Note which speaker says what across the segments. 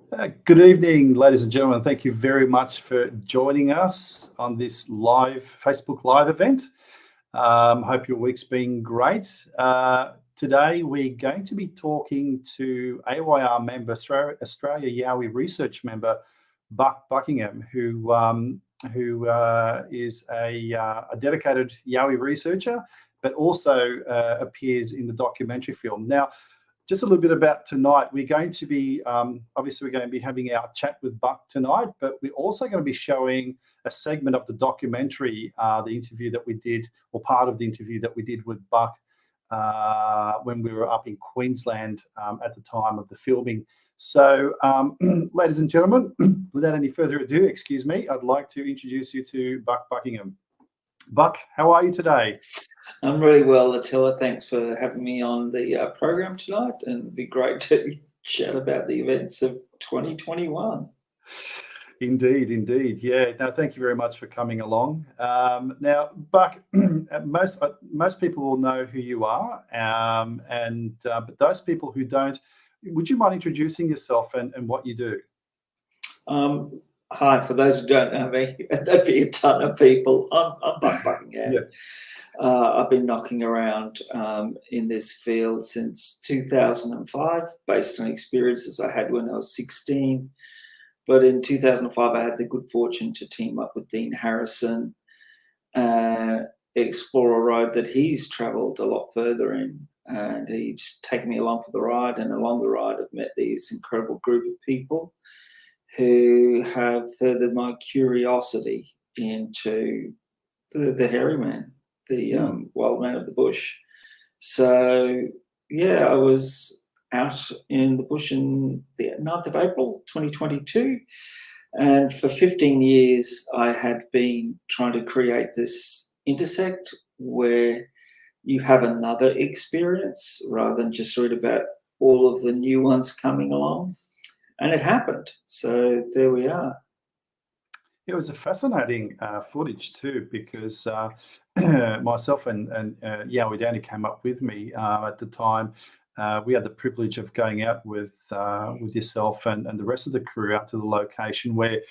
Speaker 1: Good evening, ladies and gentlemen. Thank you very much for joining us on this live Facebook Live event. Hope your week's been great. Today, we're going to be talking to AYR member, Australia Yowie Research member, Buck Buckingham, who is a dedicated Yowie researcher, but also appears in the documentary film. Now, just a little bit about tonight. We're going to be, obviously, we're going to be having our chat with Buck tonight, but we're also going to be showing a segment of the documentary, the interview that we did, or part of the interview that we did with Buck when we were up in Queensland at the time of the filming. So, ladies and gentlemen, without any further ado, excuse me, I'd like to introduce you to Buck Buckingham. Buck, how are you today?
Speaker 2: I'm really well, Attila. Thanks for having me on the program tonight, and it'd be great to chat about the events of 2021.
Speaker 1: Indeed. Yeah. No, thank you very much for coming along. Now, Buck, most people will know who you are, but those people who don't, would you mind introducing yourself and what you do?
Speaker 2: Hi, for those who don't know me, there'd be a ton of people. I'm Buck Buckingham.
Speaker 1: Yeah.
Speaker 2: I've been knocking around in this field since 2005, based on experiences I had when I was 16. But in 2005, I had the good fortune to team up with Dean Harrison, explore a road that he's travelled a lot further in. And he's taken me along for the ride. And along the ride, I've met these incredible group of people who have furthered my curiosity into the hairy man, the wild man of the bush. So, yeah, I was out in the bush in the 9th of April, 2022. And for 15 years, I had been trying to create this intersect where you have another experience rather than just read about all of the new ones coming along. And it happened. So there we are.
Speaker 1: It was a fascinating footage too, because myself and Yowie Danny came up with me at the time. We had the privilege of going out with yourself and the rest of the crew out to the location where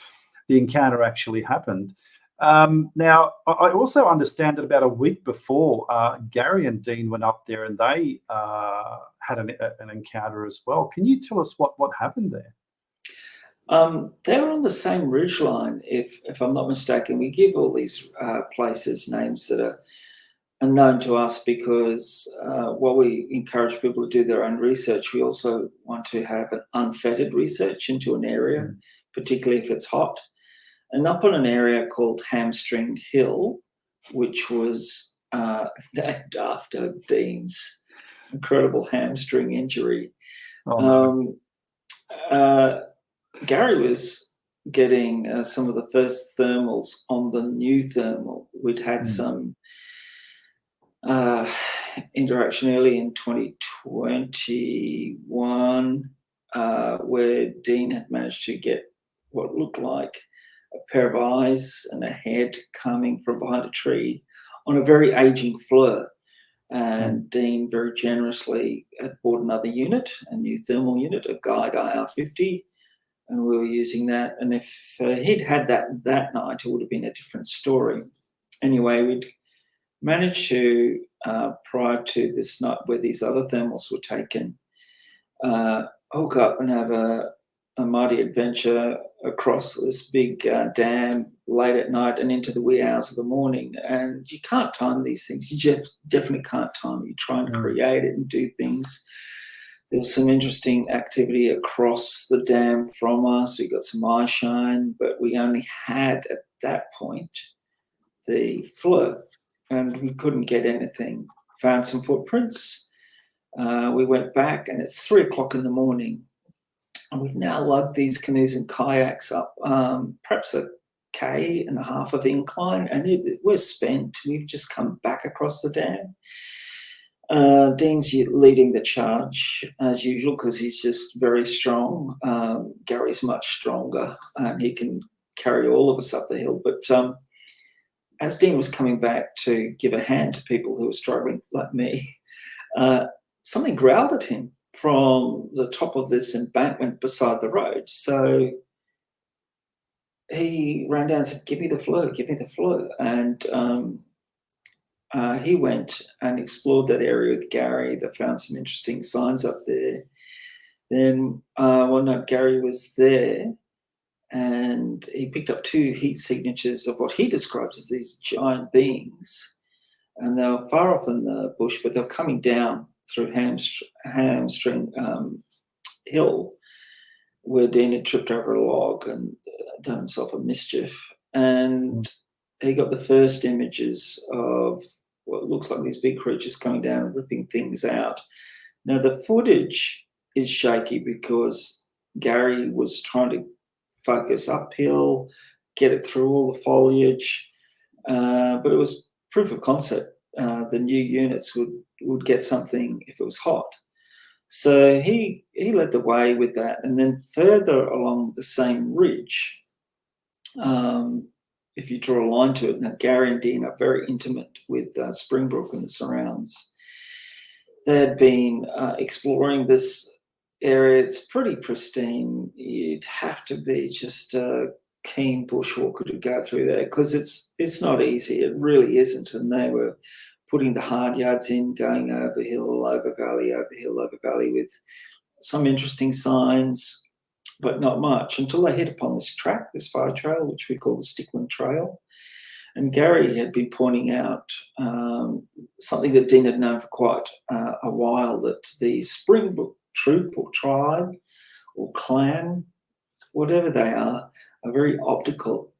Speaker 1: the encounter actually happened. Now, I also understand that about a week before, Gary and Dean went up there and they had an encounter as well. Can you tell us what happened there?
Speaker 2: They're on the same ridgeline, if I'm not mistaken. We give all these places names that are unknown to us because while we encourage people to do their own research, we also want to have an unfettered research into an area, particularly if it's hot. And up on an area called Hamstring Hill, which was named after Dean's incredible hamstring injury.
Speaker 1: Oh, no.
Speaker 2: Gary was getting some of the first thermals on the new thermal. We'd had some interaction early in 2021 where Dean had managed to get what looked like a pair of eyes and a head coming from behind a tree on a very aging fleur. And Dean very generously had bought another unit, a new thermal unit, a Guide IR50, and we were using that. And if he'd had that night, it would have been a different story. Anyway, we'd managed to, prior to this night where these other thermals were taken, hook up and have a mighty adventure across this big dam late at night and into the wee hours of the morning. And you can't time these things. You definitely can't time it. You try and create it and do things. There was some interesting activity across the dam from us. We got some eye shine, but we only had at that point the fleur, and we couldn't get anything. Found some footprints. We went back, and it's 3 o'clock in the morning, and we've now lugged these canoes and kayaks up perhaps a K.5 of incline, and we're spent. We've just come back across the dam. Dean's leading the charge as usual because he's just very strong. Gary's much stronger and he can carry all of us up the hill. But as Dean was coming back to give a hand to people who were struggling like me, something growled at him from the top of this embankment beside the road. So he ran down and said, "Give me the fleur, give me the fleur." And he went and explored that area with Gary. They found some interesting signs up there. Then one night Gary was there, and he picked up 2 heat signatures of what he describes as these giant beings. And they were far off in the bush, but they were coming down through Hamstring Hill, where Dean had tripped over a log and done himself a mischief. And he got the first images of what looks like these big creatures coming down and ripping things out. Now, the footage is shaky because Gary was trying to focus uphill, get it through all the foliage, but it was proof of concept. The new units would get something if it was hot. So he led the way with that. And then further along the same ridge, if you draw a line to it, now Gary and Dean are very intimate with Springbrook and the surrounds. They had been exploring this area. It's pretty pristine. You'd have to be just a keen bushwalker to go through there, because it's not easy. It really isn't. And they were putting the hard yards in, going over hill, over valley, over hill, over valley, with some interesting signs, but not much, until they hit upon this track, this fire trail, which we call the Stickland Trail. And Gary had been pointing out something that Dean had known for quite a while, that the Springbrook troop or tribe or clan, whatever they are very optical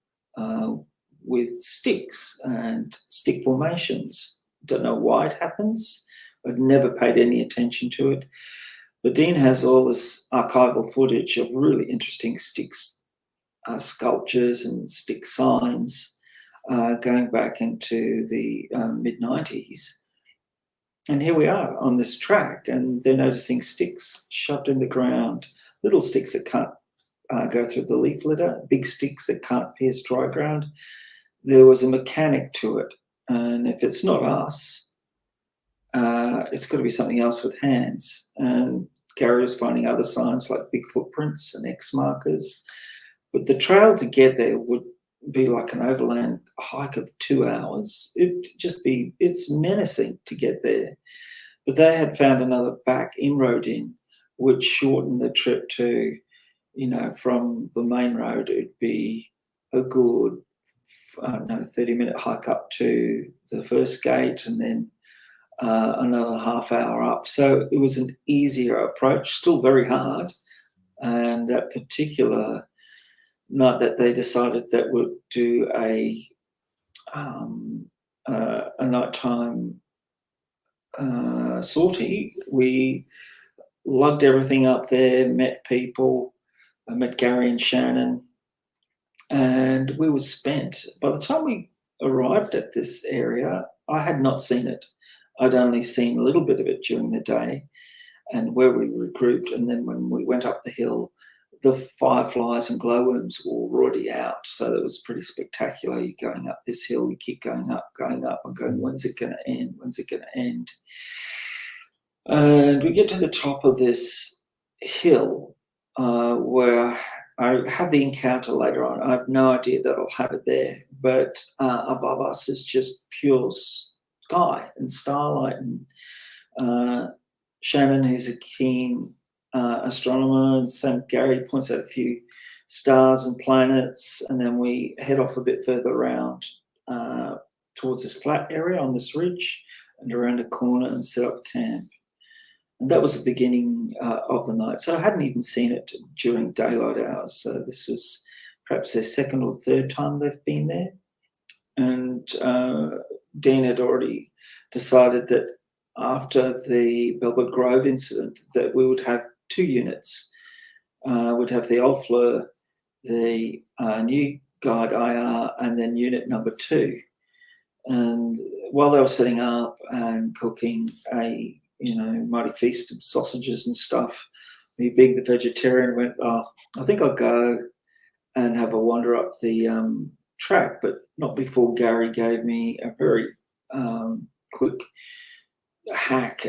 Speaker 2: with sticks and stick formations. Don't know why it happens. I've never paid any attention to it. But Dean has all this archival footage of really interesting sticks, sculptures and stick signs going back into the mid-90s. And here we are on this track, and they're noticing sticks shoved in the ground, little sticks that can't go through the leaf litter, big sticks that can't pierce dry ground. There was a mechanic to it. And if it's not us, it's got to be something else with hands. And Gary was finding other signs like big footprints and X markers. But the trail to get there would be like an overland hike of 2 hours. It's menacing to get there. But they had found another back inroad in, which shortened the trip to, from the main road, it'd be a good 30-minute hike up to the first gate, and then another half hour up. So it was an easier approach, still very hard. And that particular night that they decided that would do a nighttime sortie, we lugged everything up there, met people. I met Gary and Shannon, and we were spent. By the time we arrived at this area, I had not seen it. I'd only seen a little bit of it during the day and where we regrouped. And then when we went up the hill, the fireflies and glowworms were already out. So that was pretty spectacular. You're going up this hill, you keep going up, and going, when's it going to end? When's it going to end? And we get to the top of this hill where I have the encounter later on. I have no idea that I'll have it there, but above us is just pure sky and starlight. And Shannon, who's a keen astronomer, and Sam Gary points out a few stars and planets, and then we head off a bit further around towards this flat area on this ridge and around a corner and set up camp. And that was the beginning of the night. So I hadn't even seen it during daylight hours. So this was perhaps their second or third time they've been there. And Dean had already decided that after the Belwood Grove incident that we would have 2 units. We'd have the old fleur, the new guide AYR, and then unit number 2. And while they were setting up and cooking a mighty feast of sausages and stuff, me being the vegetarian went, I think I'll go and have a wander up the track, but not before Gary gave me a very quick hack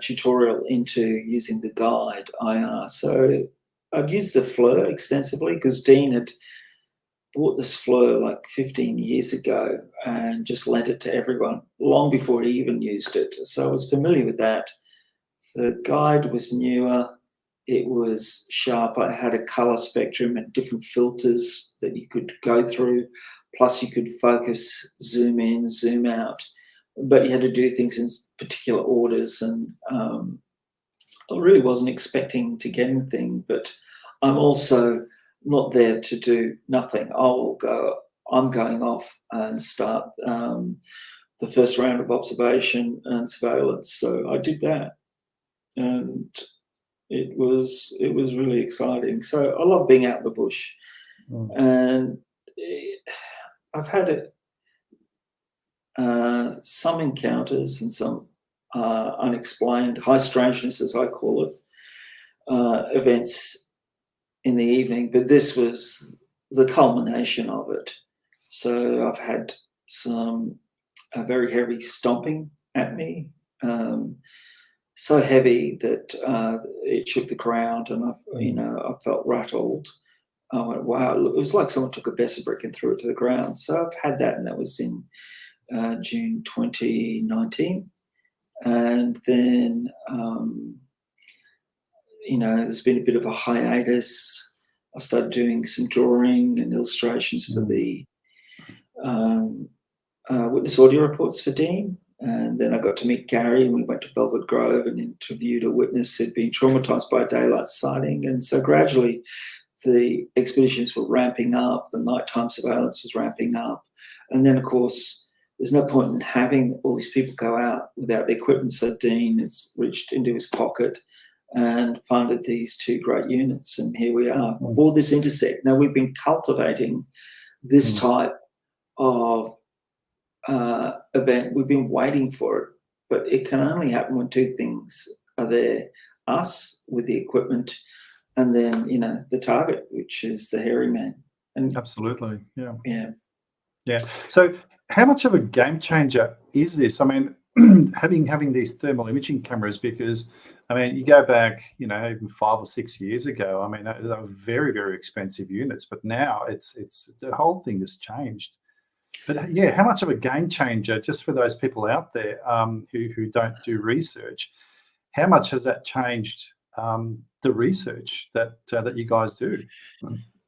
Speaker 2: tutorial into using the guide AYR. So I'd used the FLIR extensively because Dean had bought this FLIR like 15 years ago and just lent it to everyone long before he even used it. So I was familiar with that. The guide was newer. It was sharp. I had a color spectrum and different filters that you could go through. Plus you could focus, zoom in, zoom out. But you had to do things in particular orders. And I really wasn't expecting to get anything, but I'm also not there to do nothing. I'm going off and start the first round of observation and surveillance. So I did that, and it was really exciting. So I love being out in the bush, and I've had some encounters and some unexplained, high strangeness, as I call it, events in the evening, but this was the culmination of it. So I've had some very heavy stomping at me, so heavy that it shook the ground, and I felt rattled. I went, wow, it was like someone took a Besser brick and threw it to the ground. So I've had that, and that was in June 2019. And then there's been a bit of a hiatus. I started doing some drawing and illustrations for the witness audio reports for Dean. And then I got to meet Gary, and we went to Belwood Grove and interviewed a witness who'd been traumatised by a daylight sighting. And so gradually the expeditions were ramping up, the nighttime surveillance was ramping up. And then, of course, there's no point in having all these people go out without the equipment. So Dean has reached into his pocket and funded these two great units, and here we are for this intersect. Now, we've been cultivating this type of event. We've been waiting for it, but it can only happen when two things are there: us with the equipment, and then the target, which is the hairy man. And
Speaker 1: absolutely,
Speaker 2: yeah.
Speaker 1: So, how much of a game changer is this? I mean, having these thermal imaging cameras, because you go back, even 5 or 6 years ago, they were very, very expensive units, but now it's the whole thing has changed. But how much of a game changer, just for those people out there who don't do research, how much has that changed the research that you guys do?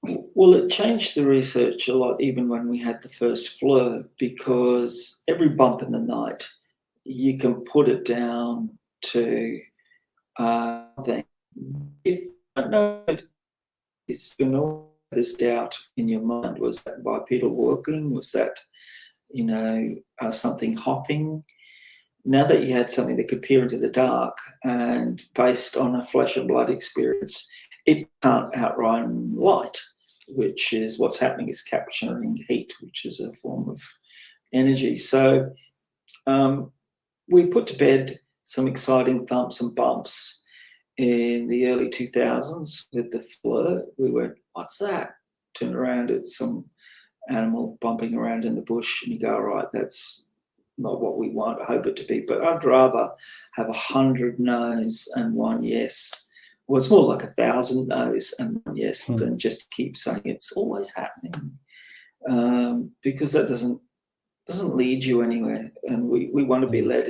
Speaker 2: Well, it changed the research a lot, even when we had the first FLIR, because every bump in the night, you can put it down to thing. If I know it's this doubt in your mind, was that bipedal walking? Was that something hopping? Now that you had something that could peer into the dark, and based on a flesh and blood experience, it can't outrun light, which is what's happening, is capturing heat, which is a form of energy. So we put to bed some exciting thumps and bumps in the early 2000s with the FLIR. We went, what's that? Turned around, it's some animal bumping around in the bush, and you go, all right, that's not what we want, I hope it to be. But I'd rather have 100 no's and 1 yes. Well, it's more like 1,000 no's and 1 yes than just keep saying it's always happening, because that doesn't lead you anywhere. And we want to be led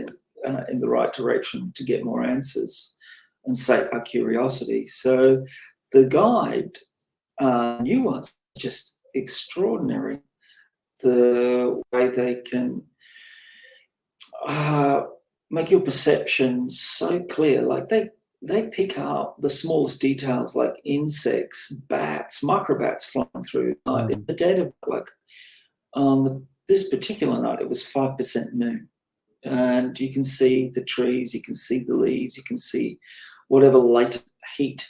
Speaker 2: in the right direction to get more answers and sate our curiosity. So the guide, new ones, just extraordinary. The way they can make your perception so clear. Like they pick up the smallest details, like insects, bats, microbats flying through night. In the dead of, like, this particular night, it was 5% moon. And you can see the trees, you can see the leaves, you can see whatever latent heat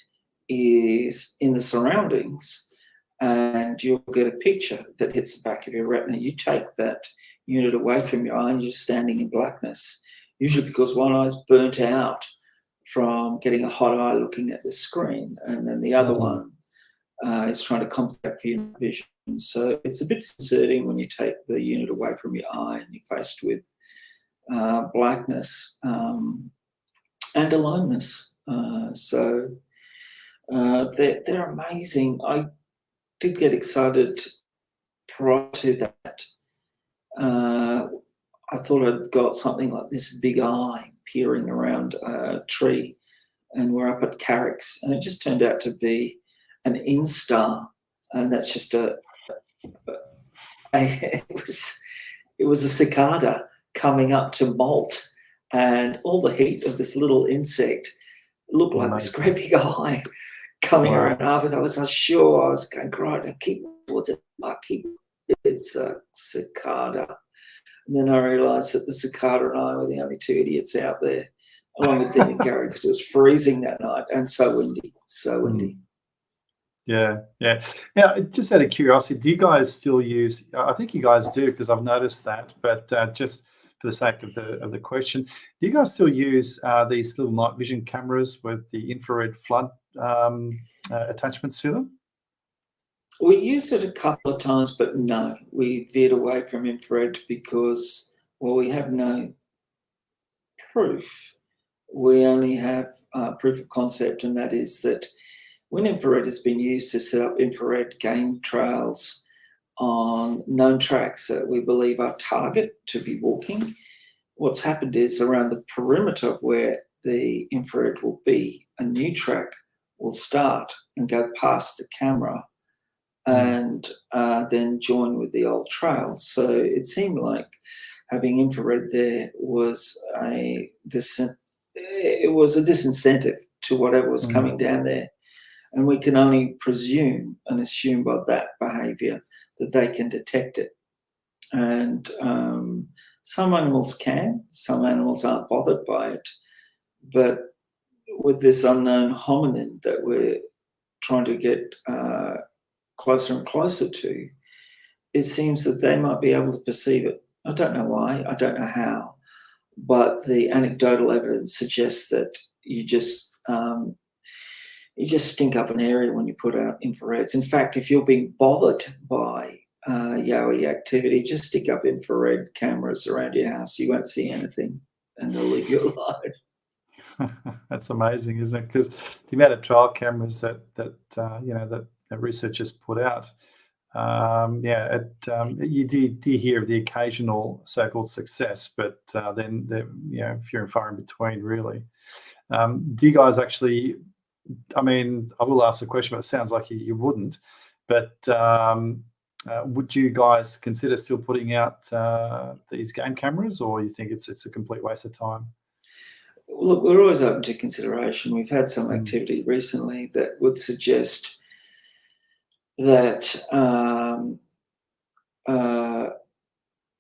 Speaker 2: is in the surroundings, and you'll get a picture that hits the back of your retina. You take that unit away from your eye and you're standing in blackness, usually because one eye's burnt out from getting a hot eye looking at the screen, and then the other one is trying to compensate for your vision. So it's a bit disconcerting when you take the unit away from your eye and you're faced with blackness, and aloneness. They're amazing. I did get excited prior to that. I thought I'd got something like this big eye peering around a tree, and we're up at Carrick's, and it just turned out to be an instar, and that's just it was a cicada coming up to molt, and all the heat of this little insect looked like this great big eye coming around. I was sure I was going, right, I keep towards it. It's a cicada. And then I realised that the cicada and I were the only two idiots out there, along with Dean and Gary, because it was freezing that night and so windy.
Speaker 1: Yeah. Just out of curiosity, do you guys still use? I think you guys do, because I've noticed that. But just for the sake of the question, do you guys still use these little night vision cameras with the infrared flood attachments to them?
Speaker 2: We used it a couple of times, but no, we veered away from infrared because, well, we have no proof. We only have proof of concept, and that is that when infrared has been used to set up infrared game trails on known tracks that we believe are target to be walking, what's happened is around the perimeter of where the infrared will be, a new track will start and go past the camera and then join with the old trail. So it seemed like having infrared there was a disincentive to whatever was coming down there. And we can only presume and assume by that behaviour that they can detect it. And some animals can, some animals aren't bothered by it. But with this unknown hominin that we're trying to get closer and closer to, it seems that they might be able to perceive it. I don't know why, I don't know how, but the anecdotal evidence suggests that you just stink up an area when you put out infrareds. In fact, if you're being bothered by Yowie activity, just stick up infrared cameras around your house. You won't see anything, and they'll leave you alone.
Speaker 1: That's amazing, isn't it? Because the amount of trial cameras that researchers put out, you do hear of the occasional so-called success, but then few and far in between, really. Do you guys actually? I mean, I will ask the question, but it sounds like you wouldn't. But would you guys consider still putting out these game cameras, or you think it's a complete waste of time?
Speaker 2: Look, we're always open to consideration. We've had some activity recently that would suggest that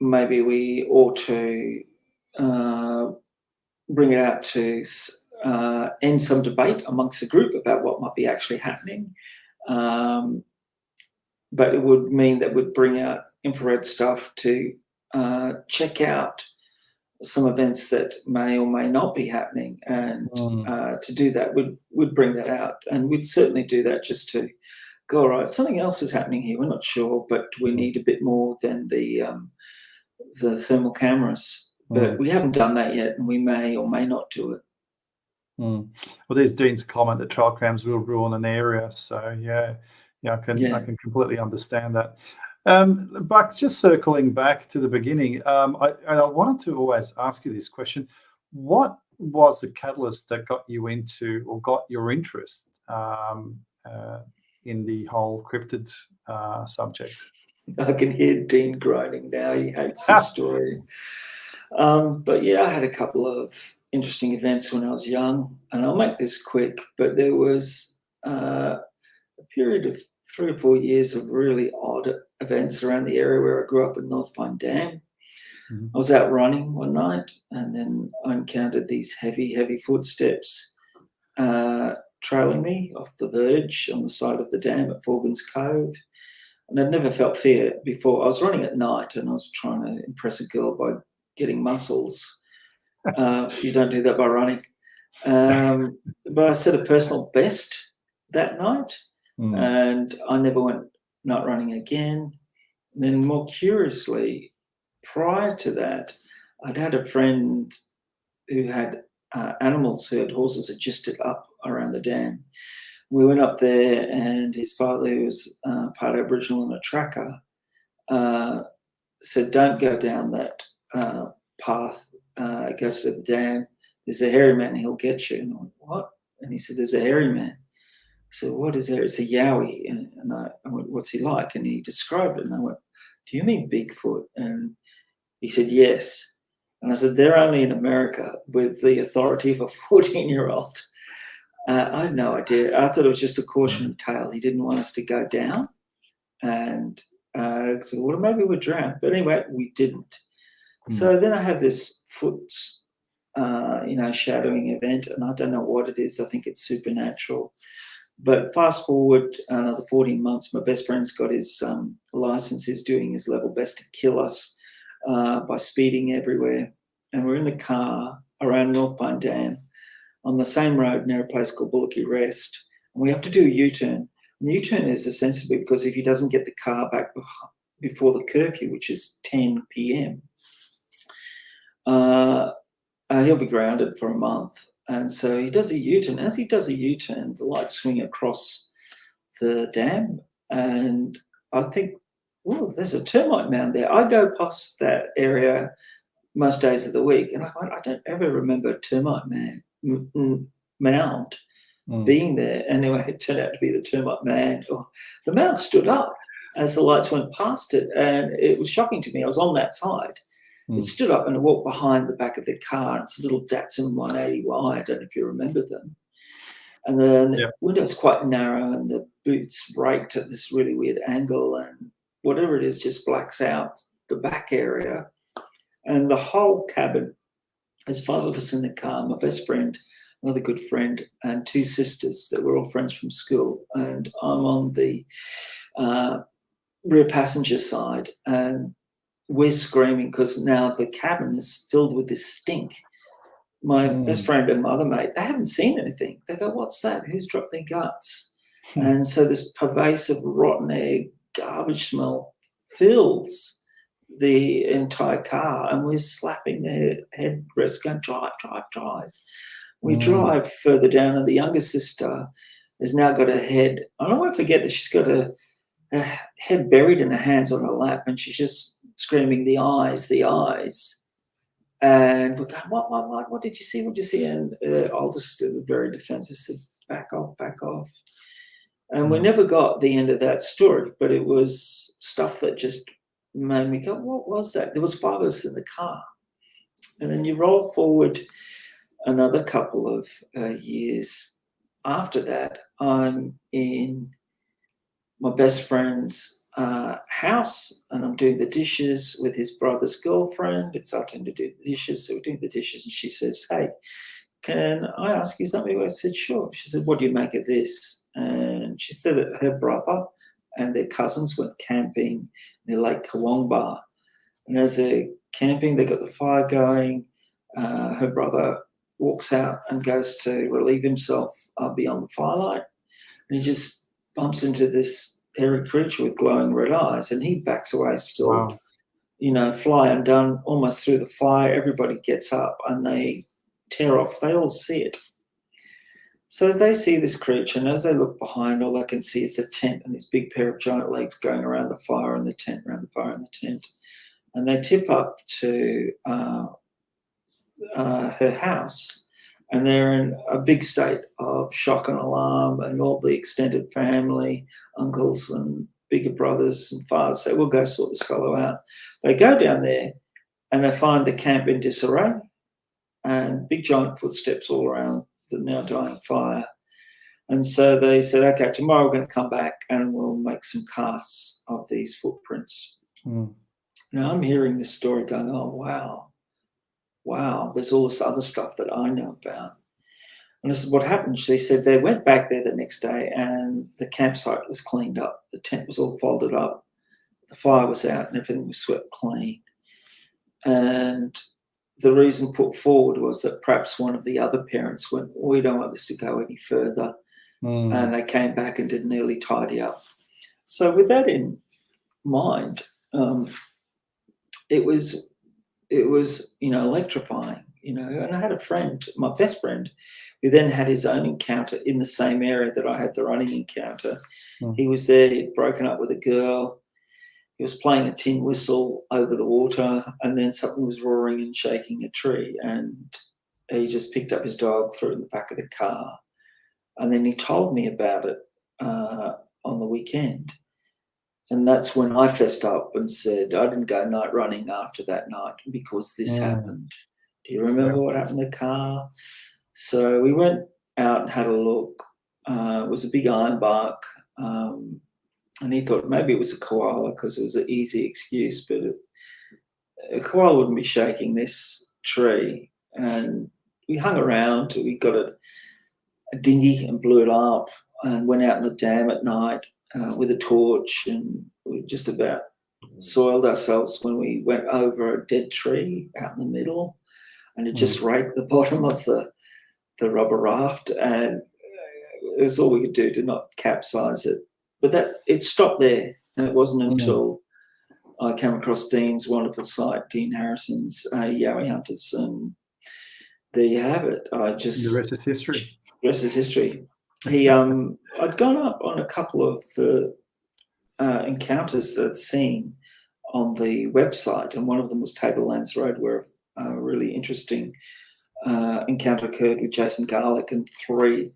Speaker 2: maybe we ought to bring it out to end some debate amongst the group about what might be actually happening. But it would mean that we'd bring out infrared stuff to check out some events that may or may not be happening, and to do that would bring that out, and we'd certainly do that just to go, all right, something else is happening here, we're not sure, but we need a bit more than the thermal cameras. But we haven't done that yet, and we may or may not do it.
Speaker 1: Well, there's Dean's comment that trial cams will ruin an area, so I can completely understand that. Buck, just circling back to the beginning, I wanted to always ask you this question: what was the catalyst that got you into, or got your interest in the whole cryptid subject?
Speaker 2: I can hear Dean groaning now. He hates the story. But yeah, I had a couple of interesting events when I was young, and I'll make this quick, but there was a period of 3 or 4 years of really odd events around the area where I grew up in North Pine Dam. I was out running one night, and then I encountered these heavy footsteps trailing me off the verge on the side of the dam at Forgan's Cove. And I'd never felt fear before. I was running at night, and I was trying to impress a girl by getting muscles. You don't do that by running. But I set a personal best that night, and I never went night running again. And then more curiously, prior to that, I'd had a friend who had animals, who had horses that just stood up around the dam. We went up there, and his father, who was part Aboriginal and a tracker, said, "Don't go down that path. It goes to the dam. There's a hairy man, he'll get you." And I went, "What?" And he said, "There's a hairy man." I said, "What is there?" It's a Yowie. And I went, "What's he like?" And he described it. And I went, "Do you mean Bigfoot?" And he said, "Yes." And I said, "They're only in America with the authority of a 14-year-old. I had no idea. I thought it was just a cautionary tale. He didn't want us to go down. And so, well, maybe we'd drown. But anyway, we didn't. So then I have this foot, shadowing event, and I don't know what it is. I think it's supernatural. But fast forward another 14 months, my best friend's got his license. He's doing his level best to kill us by speeding everywhere. And we're in the car around North Pine Dam on the same road near a place called Bullocky Rest. And we have to do a U-turn. And the U-turn is essentially because if he doesn't get the car back before the curfew, which is 10 p.m., he'll be grounded for a month. And so he does a U-turn. As he does a U-turn, the lights swing across the dam. And I think, oh, there's a termite mound there. I go past that area most days of the week, and I don't ever remember a termite mound being there. Anyway, it turned out to be the termite mound. The mound stood up as the lights went past it, and it was shocking to me. I was on that side. It stood up and I walked behind the back of the car. It's a little Datsun 180Y. I don't know if you remember them. And then the window's quite narrow and the boots raked at this really weird angle, and whatever it is just blacks out the back area. And the whole cabin, there's 5 of us in the car, my best friend, another good friend, and 2 sisters that were all friends from school. And I'm on the rear passenger side, and we're screaming because now the cabin is filled with this stink. My best friend and my other mate, they haven't seen anything. They go, "What's that? Who's dropped their guts?" And so this pervasive rotten egg garbage smell fills the entire car, and we're slapping their headrests going, "Drive, drive, drive." We drive further down, and the younger sister has now got her head, I won't forget that she's got her head buried in her hands on her lap, and she's just screaming, "The eyes, the eyes." And we're going, what did you see? What did you see? And the oldest, very defensive, said, back off, back off. And we never got the end of that story, but it was stuff that just made me go, what was that? There was 5 of us in the car. And then you roll forward another couple of years after that, I'm in my best friend's house, and I'm doing the dishes with his brother's girlfriend. It's our turn to do the dishes, so we're doing the dishes, and she says, "Hey, can I ask you something?" I said, "Sure." She said, "What do you make of this?" And she said that her brother and their cousins went camping near Lake Kawangba, and as they're camping, they got the fire going. Her brother walks out and goes to relieve himself beyond the firelight, and he just bumps into this hairy creature with glowing red eyes, and he backs away still, fly undone, almost through the fire. Everybody gets up and they tear off. They all see it. So they see this creature, and as they look behind, all they can see is the tent and this big pair of giant legs going around the fire and the tent, around the fire and the tent. And they tip up to her house, and they're in a big state of shock and alarm, and all the extended family, uncles and bigger brothers and fathers say, "We'll go sort this fellow out." They go down there and they find the camp in disarray and big giant footsteps all around the now dying fire. And so they said, "Okay, tomorrow we're going to come back and we'll make some casts of these footprints." Now I'm hearing this story going, "Oh, wow, there's all this other stuff that I know about." And this is what happened. She said they went back there the next day and the campsite was cleaned up. The tent was all folded up. The fire was out and everything was swept clean. And the reason put forward was that perhaps one of the other parents went, "We don't want this to go any further." And they came back and did an early tidy up. So with that in mind, it was it was, you know, electrifying, you know. And I had a friend, my best friend, who then had his own encounter in the same area that I had the running encounter. He was there, he'd broken up with a girl. He was playing a tin whistle over the water, and then something was roaring and shaking a tree, and he just picked up his dog, threw it in the back of the car, and then he told me about it on the weekend. And that's when I fessed up and said, I didn't go night running after that night because this happened. Do you remember what happened in the car? So we went out and had a look. It was a big ironbark. And he thought maybe it was a koala because it was an easy excuse, but a koala wouldn't be shaking this tree. And we hung around. We got a dinghy and blew it up and went out in the dam at night with a torch, and we just about soiled ourselves when we went over a dead tree out in the middle, and it just raked the bottom of the rubber raft, and it was all we could do to not capsize it. But that it stopped there, and it wasn't until I came across Dean's wonderful site, Dean Harrison's Yowie Hunters, and there you have it.
Speaker 1: The rest is history.
Speaker 2: The rest is history. He, I'd gone up on a couple of the encounters that I'd seen on the website, and one of them was Tablelands Road, where a really interesting encounter occurred with Jason Garlick and 3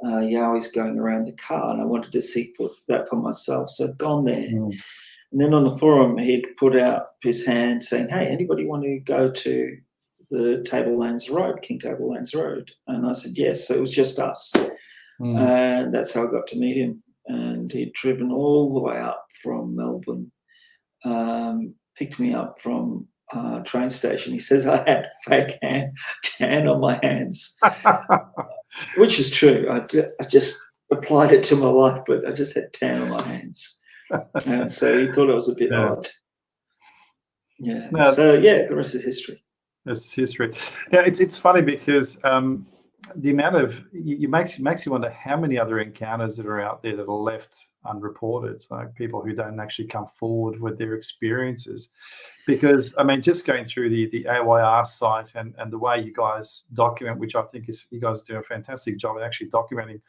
Speaker 2: Yowies going around the car, and I wanted to see that for myself. So I'd gone there. And then on the forum, he'd put out his hand saying, hey, anybody want to go to the Tablelands Road, King Tablelands Road? And I said, yes. So it was just us. And that's how I got to meet him. And he'd driven all the way up from Melbourne, picked me up from train station. He says I had fake tan on my hands, which is true. I just applied it to my life, but I just had tan on my hands. And so he thought it was a bit odd. Yeah. No, so, yeah, the rest is history.
Speaker 1: That's history. Yeah, it's funny because the amount of makes you wonder how many other encounters that are out there that are left unreported, like people who don't actually come forward with their experiences. Because I mean, just going through the AYR site and the way you guys document, which I think is you guys do a fantastic job of actually documenting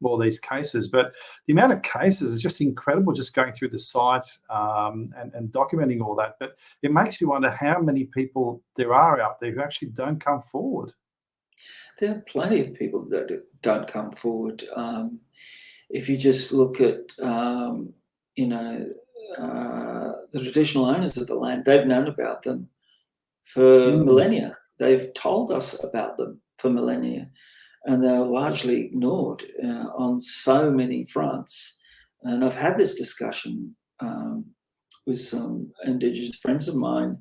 Speaker 1: all these cases, but the amount of cases is just incredible, just going through the site and documenting all that. But it makes you wonder how many people there are out there who actually don't come forward.
Speaker 2: There are plenty of people that don't come forward. If you just look at, the traditional owners of the land, they've known about them for millennia. They've told us about them for millennia, and they're largely ignored on so many fronts. And I've had this discussion with some Indigenous friends of mine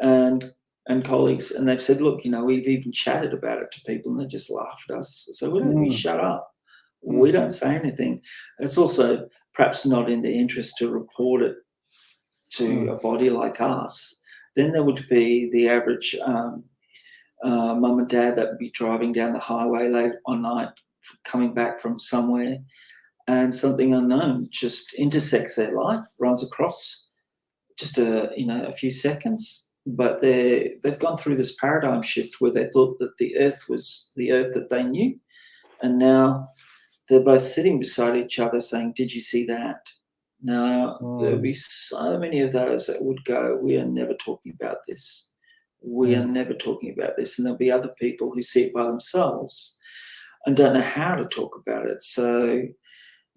Speaker 2: and colleagues, and they've said, look, we've even chatted about it to people, and they just laughed at us. So we shut up. We don't say anything. It's also perhaps not in their interest to report it to a body like us. Then there would be the average mum and dad that would be driving down the highway late one night, coming back from somewhere, and something unknown just intersects their life, runs across just a few seconds. But they've gone through this paradigm shift where they thought that the earth was the earth that they knew, and now they're both sitting beside each other saying, did you see that? Now, there'll be so many of those that would go, we are never talking about this. We are never talking about this. And there'll be other people who see it by themselves and don't know how to talk about it. So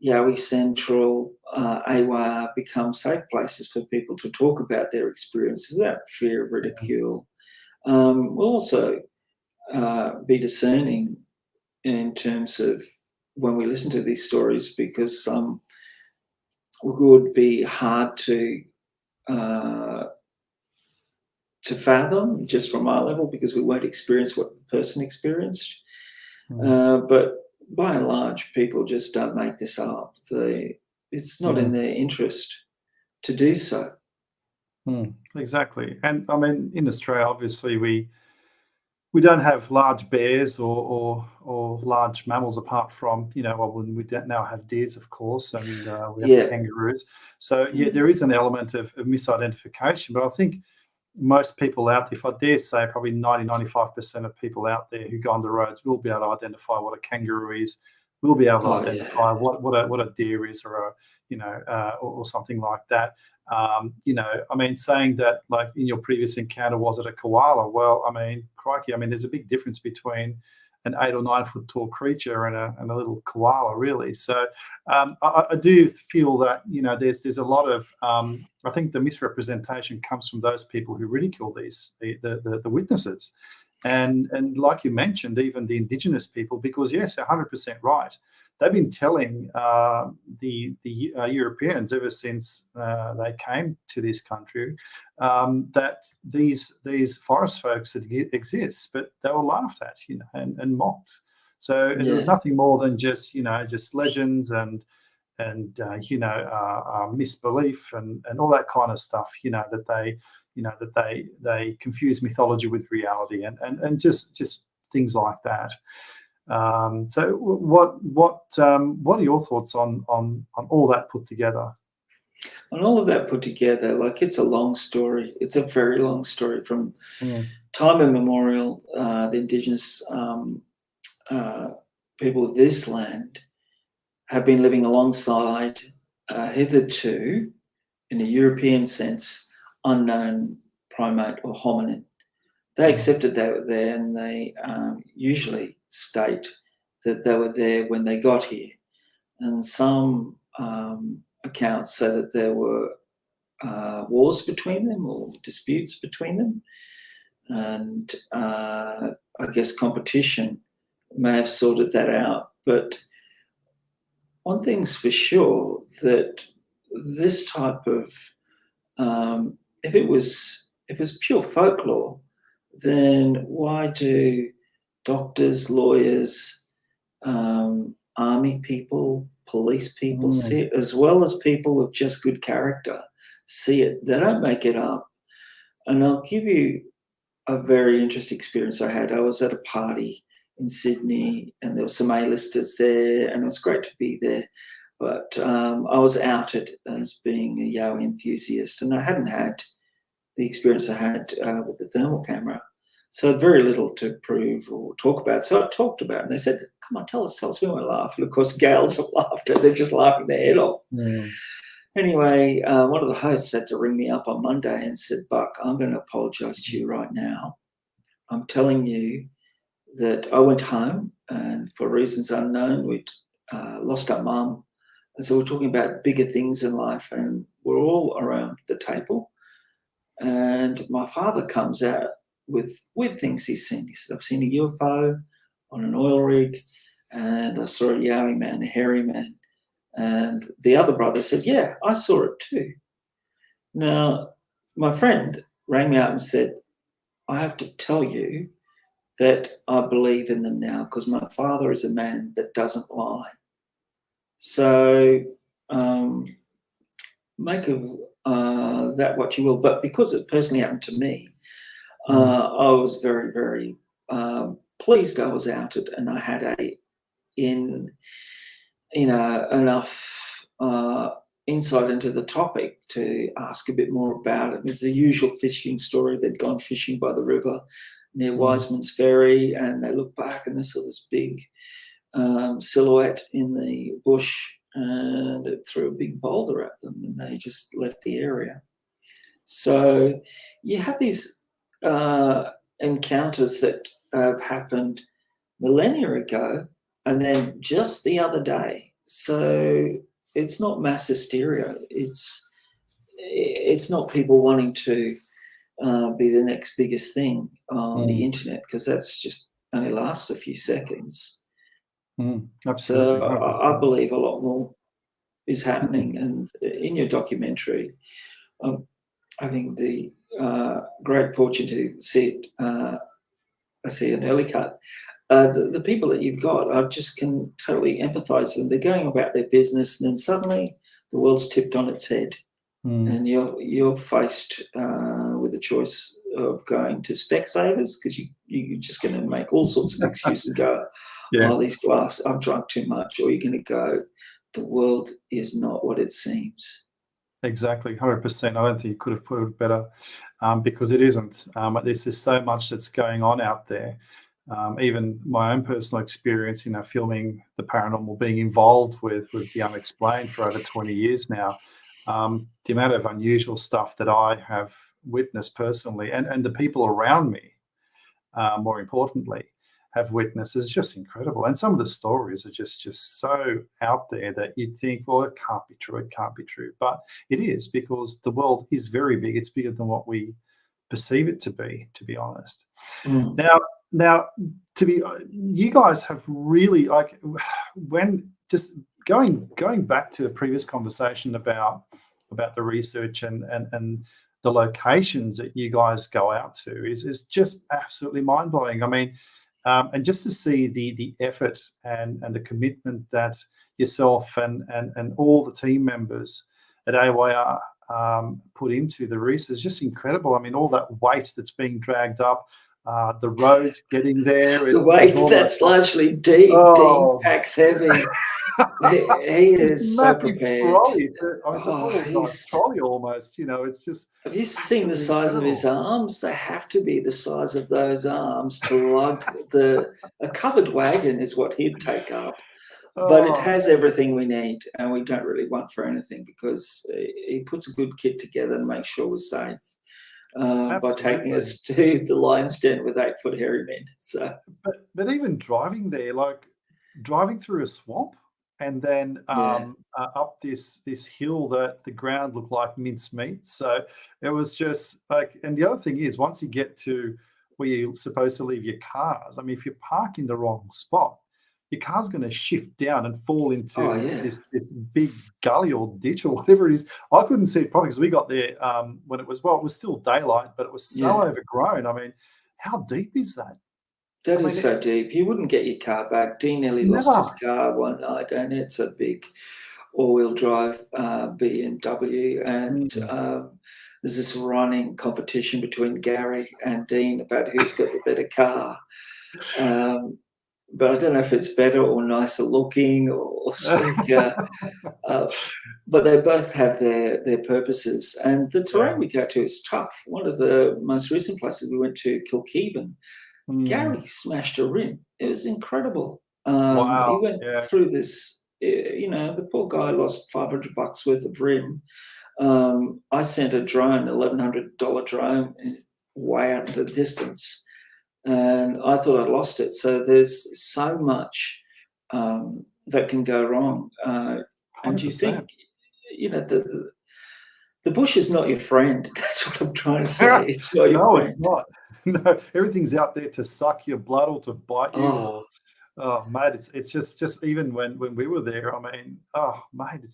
Speaker 2: Yowie Central, AYR become safe places for people to talk about their experiences without fear of ridicule. We'll also be discerning in terms of when we listen to these stories, because some would be hard to fathom just from our level, because we won't experience what the person experienced. But by and large, people just don't make this up. It's not in their interest to do so.
Speaker 1: Exactly. And I mean, in Australia, obviously, we don't have large bears or large mammals apart from, we now have deers, of course, and we have kangaroos. So, there is an element of misidentification. But I think most people out there, if I dare say, probably 90-95% of people out there who go on the roads will be able to identify what a kangaroo is, will be able to identify what a deer is, or a, you know, or something like that. You know, I mean, saying that, like, in your previous encounter, was it a koala? Well, I mean, crikey, I mean, there's a big difference between an 8 or 9 foot tall creature and a little koala, really. So I do feel that, you know, there's a lot of I think the misrepresentation comes from those people who ridicule the witnesses, and like you mentioned, even the Indigenous people, because yes, 100% right. They've been telling the Europeans ever since they came to this country that these forest folks exist, but they were laughed at, you know, and mocked. So there was nothing more than just, you know, just legends and you know, misbelief and all that kind of stuff. You know, that they confuse mythology with reality and just things like that. So what are your thoughts on all that put together?
Speaker 2: On all of that put together, like, it's a long story. It's a very long story. From time immemorial, the Indigenous people of this land have been living alongside hitherto, in a European sense, unknown primate or hominin. They accepted they were there, and they usually state that they were there when they got here. And some accounts say that there were wars between them, or disputes between them, and I guess competition may have sorted that out. But one thing's for sure, that this type of if it was pure folklore, then why do doctors, lawyers, army people, police people see it, as well as people of just good character see it? They don't make it up. And I'll give you a very interesting experience I had. I was at a party in Sydney, and there were some A-listers there, and it was great to be there. But I was outed as being a Yowie enthusiast, and I hadn't had the experience I had with the thermal camera. So I had very little to prove or talk about. So I talked about it, and they said, come on, tell us, we won't laugh. And of course, gals have laughed. They're just laughing their head off. Anyway, one of the hosts had to ring me up on Monday and said, Buck, I'm going to apologise to you right now. I'm telling you that I went home, and for reasons unknown, we'd lost our mum. And so we're talking about bigger things in life, and we're all around the table. And my father comes out with weird things he's seen. He said, I've seen a UFO on an oil rig, and I saw a Yowie man, a hairy man. And the other brother said, yeah, I saw it too. Now, my friend rang me out and said, I have to tell you that I believe in them now, because my father is a man that doesn't lie. So make of that what you will. But because it personally happened to me, I was very, very pleased I was outed, and I had enough insight into the topic to ask a bit more about it. It's the usual fishing story. They'd gone fishing by the river near Wiseman's Ferry, and they looked back and they saw this big silhouette in the bush, and it threw a big boulder at them, and they just left the area. So you have these encounters that have happened millennia ago, and then just the other day. So it's not mass hysteria. It's not people wanting to be the next biggest thing on the internet, because that's just only lasts a few seconds.
Speaker 1: Absolutely.
Speaker 2: So I believe a lot more is happening. And in your documentary, having the great fortune to see it, I see an early cut. The people that you've got, I just can totally empathise with them. They're going about their business, and then suddenly the world's tipped on its head, and you're faced with a choice of going to Specsavers, because you're just going to make all sorts of excuses and go, oh, these glass, I've drunk too much. Or you're going to go, the world is not what it seems.
Speaker 1: Exactly, 100%. I don't think you could have put it better, because it isn't. There's so much that's going on out there. Even my own personal experience, filming the paranormal, being involved with the unexplained for over 20 years now, the amount of unusual stuff that I have witnessed personally, and the people around me, more importantly, have witnessed, is just incredible. And some of the stories are just so out there that you'd think, well, it can't be true. It can't be true. But it is, because the world is very big. It's bigger than what we perceive it to be honest.
Speaker 2: Mm.
Speaker 1: Now, you guys have really, like, when just going back to a previous conversation about the research and the locations that you guys go out to is just absolutely mind blowing. I mean, and just to see the effort and the commitment that yourself and all the team members at AYR put into the research is just incredible. I mean, all that weight that's being dragged up, the roads getting there.
Speaker 2: The
Speaker 1: It's
Speaker 2: weight,
Speaker 1: almost
Speaker 2: that's
Speaker 1: like,
Speaker 2: largely Dean. Dean
Speaker 1: oh,
Speaker 2: packs heavy. He
Speaker 1: this
Speaker 2: is so
Speaker 1: massive
Speaker 2: prepared.
Speaker 1: trolley. It's a
Speaker 2: Oh,
Speaker 1: full size trolley almost. It's just
Speaker 2: have you seen the
Speaker 1: absolutely
Speaker 2: size of his
Speaker 1: incredible.
Speaker 2: arms? They have to be the size of those arms to lug a covered wagon is what he'd take up. But it
Speaker 1: Oh,
Speaker 2: has everything we need, and we don't really want for anything, because he puts a good kit together and makes sure we're safe by taking
Speaker 1: absolutely.
Speaker 2: us to the lion's den with 8-foot hairy men. So
Speaker 1: But even driving there, like driving through a swamp, and then
Speaker 2: yeah,
Speaker 1: up this hill that the ground looked like mincemeat. So it was just like, and the other thing is, once you get to where you're supposed to leave your cars, I mean, if you park in the wrong spot, your car's going to shift down and fall
Speaker 2: oh
Speaker 1: into
Speaker 2: yeah,
Speaker 1: this big gully or ditch or whatever it is. I couldn't see it properly because we got there when it was still daylight, but it was so
Speaker 2: yeah.
Speaker 1: overgrown. I mean, how deep is that? I
Speaker 2: That is
Speaker 1: mean,
Speaker 2: so deep. You wouldn't get your car back. Dean nearly lost his
Speaker 1: never.
Speaker 2: car one night, and it's a big all-wheel drive BMW. And
Speaker 1: Mm.
Speaker 2: there's this running competition between Gary and Dean about who's got the better car. Um, but I don't know if it's better or nicer looking or sleeker. Uh, but they both have their purposes. And the terrain
Speaker 1: Yeah.
Speaker 2: we go to is tough. One of the most recent places we went to, Kilkeben,
Speaker 1: Mm.
Speaker 2: Gary smashed a rim. It was incredible. He
Speaker 1: Wow.
Speaker 2: went
Speaker 1: Yeah.
Speaker 2: through this, the poor guy lost $500 worth of rim. I sent a drone, $1,100 drone, way out into the distance, and I thought I'd lost it. So there's so much that can go wrong. And you
Speaker 1: 100%.
Speaker 2: think, the bush is not your friend. That's what I'm trying to say. It's not your
Speaker 1: No, it's
Speaker 2: friend.
Speaker 1: not. No, everything's out there to suck your blood or to bite you
Speaker 2: Oh,
Speaker 1: or, oh, mate, it's just even when we were there, I mean, oh, mate, it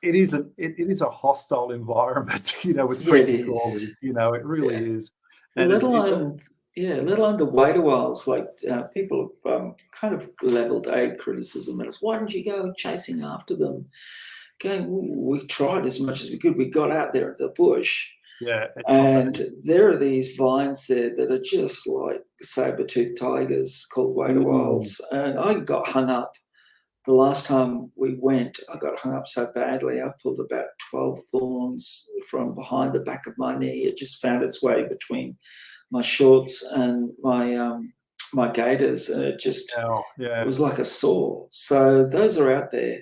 Speaker 1: is a hostile environment, with
Speaker 2: yeah, it
Speaker 1: creepy
Speaker 2: is.
Speaker 1: crawlies, it really
Speaker 2: Yeah.
Speaker 1: is. And
Speaker 2: Let
Speaker 1: it
Speaker 2: alone, yeah, let alone the waiter wilds. Like people have kind of leveled a criticism at us. Why didn't you go chasing after them? Going, we tried as much as we could. We got out there at the bush,
Speaker 1: yeah, it's not that
Speaker 2: and
Speaker 1: easy.
Speaker 2: there are these vines there that are just like saber-toothed tigers called waiter
Speaker 1: Mm.
Speaker 2: wilds. And I got hung up. The last time we went, I got hung up so badly. I pulled about 12 thorns from behind the back of my knee. It just found its way between my shorts and my gaiters, and
Speaker 1: Oh,
Speaker 2: it
Speaker 1: yeah.
Speaker 2: was like a saw. So those are out there,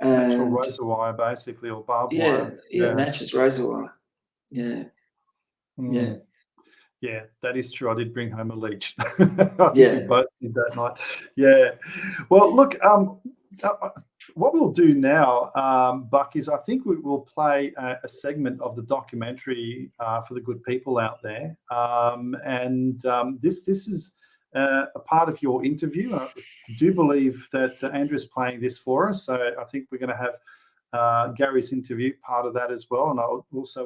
Speaker 1: Natural
Speaker 2: and
Speaker 1: razor wire, basically, or barbed
Speaker 2: yeah,
Speaker 1: wire.
Speaker 2: yeah,
Speaker 1: Yeah.
Speaker 2: nature's razor wire. Yeah, yeah,
Speaker 1: Mm. Yeah, that is true. I did bring home a leech. I think we
Speaker 2: yeah,
Speaker 1: both did that night. Yeah. Well, look, what we'll do now, Buck, is I think we will play a segment of the documentary for the good people out there. And this is a part of your interview. I do believe that Andrew's playing this for us. So I think we're going to have Gary's interview part of that as well. And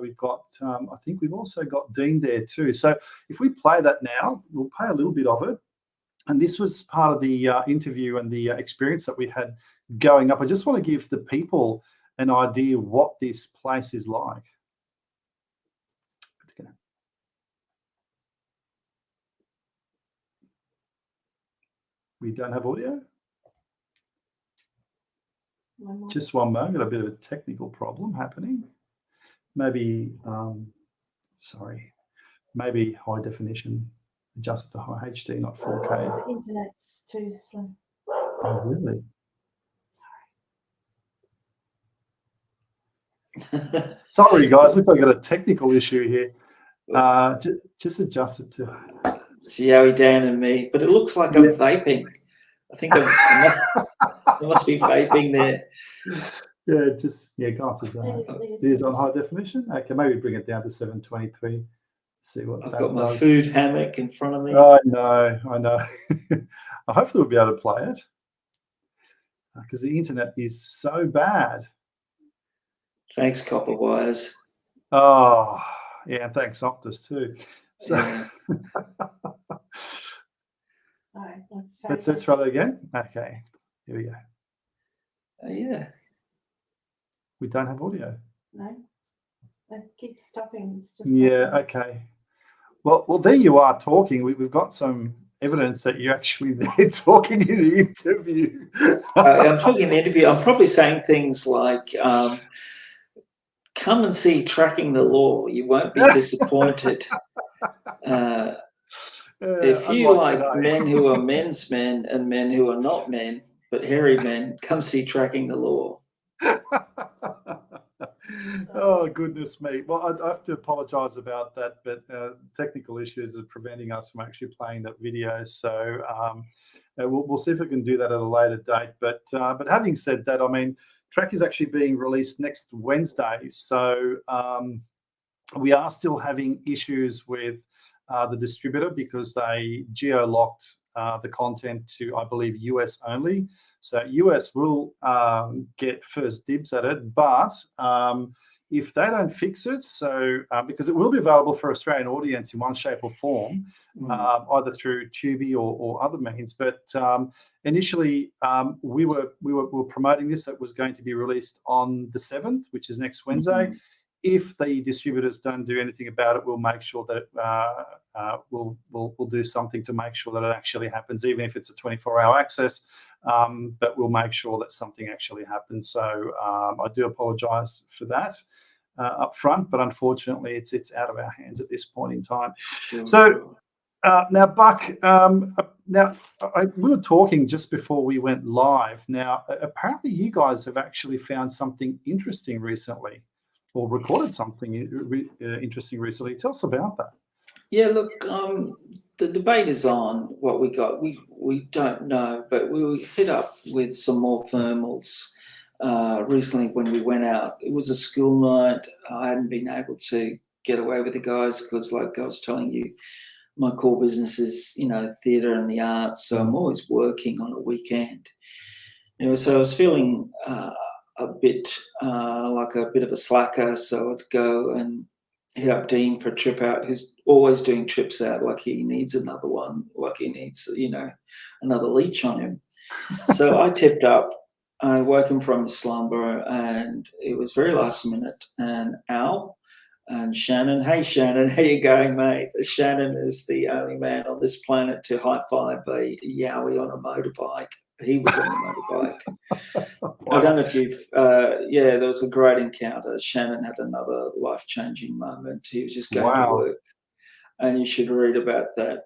Speaker 1: we've got, I think we've also got Dean there too. So if we play that now, we'll play a little bit of it. And this was part of the interview and the experience that we had going up. I just want to give the people an idea what this place is like. We don't have audio? Just one moment. Got a bit of a technical problem happening. Maybe, sorry, maybe high definition. Adjust it to high HD, not 4K.
Speaker 3: The internet's too slow.
Speaker 1: Oh, really? Sorry, guys. Looks like I got a technical issue here. Just adjust it to.
Speaker 2: It's Yowie, Dan, and me. But it looks like I'm vaping. I think I must be vaping there.
Speaker 1: Yeah, go on to that. It is on high definition. Okay, maybe bring it down to 720p. See what
Speaker 2: I've
Speaker 1: that
Speaker 2: got my
Speaker 1: does.
Speaker 2: food hammock in front of me.
Speaker 1: I know. Hopefully we'll be able to play it because the internet is so bad.
Speaker 2: Thanks, copper wires.
Speaker 1: Oh, yeah, and thanks Optus too. So
Speaker 2: Yeah.
Speaker 3: All right,
Speaker 1: let's try that again. Okay, here we go.
Speaker 2: Yeah.
Speaker 1: We don't have audio.
Speaker 3: No, I keep stopping. It's just
Speaker 1: Okay. Well, there you are talking. We've got some evidence that you're actually there talking in the interview.
Speaker 2: I'm talking in the interview. I'm probably saying things like, come and see Tracking the Law. You won't be disappointed. If you like men who are men's men and men who are not men, but hairy men, come see Tracking the Law.
Speaker 1: Oh, goodness me. Well, I have to apologize about that, but technical issues are preventing us from actually playing that video. So we'll see if we can do that at a later date. But having said that, I mean, track is actually being released next Wednesday. So we are still having issues with the distributor because they geo-locked the content to, I believe, US only. So US will get first dibs at it, but if they don't fix it, so because it will be available for Australian audience in one shape or form, either through Tubi or other means. But initially, we were promoting this. That was going to be released on the 7th, which is next Wednesday. If the distributors don't do anything about it, we'll make sure that we'll do something to make sure that it actually happens, even if it's a 24-hour access. But we'll make sure that something actually happens. So I do apologise for that up front, but unfortunately, it's out of our hands at this point in time. So now, Buck, we were talking just before we went live. Now, apparently, you guys have actually found something interesting recently, or recorded something interesting recently. Tell us about that.
Speaker 2: Yeah, look, the debate is on what we got. We don't know, but we hit up with some more thermals recently when we went out. It was a school night. I hadn't been able to get away with the guys because, like I was telling you, my core business is, theatre and the arts. So I'm always working on a weekend. So I was feeling a bit like a bit of a slacker. So I'd go and hit up Dean for a trip out. He's always doing trips out, like he needs another one, like he needs, another leech on him. So I tipped up. I woke him from his slumber, and it was very last minute. And Al and Shannon, hey Shannon, how you going, mate? Shannon is the only man on this planet to high five a Yowie on a motorbike. He was on the motorbike. I don't know if you've, there was a great encounter. Shannon had another life-changing moment. He was just going to work, and you should read about that.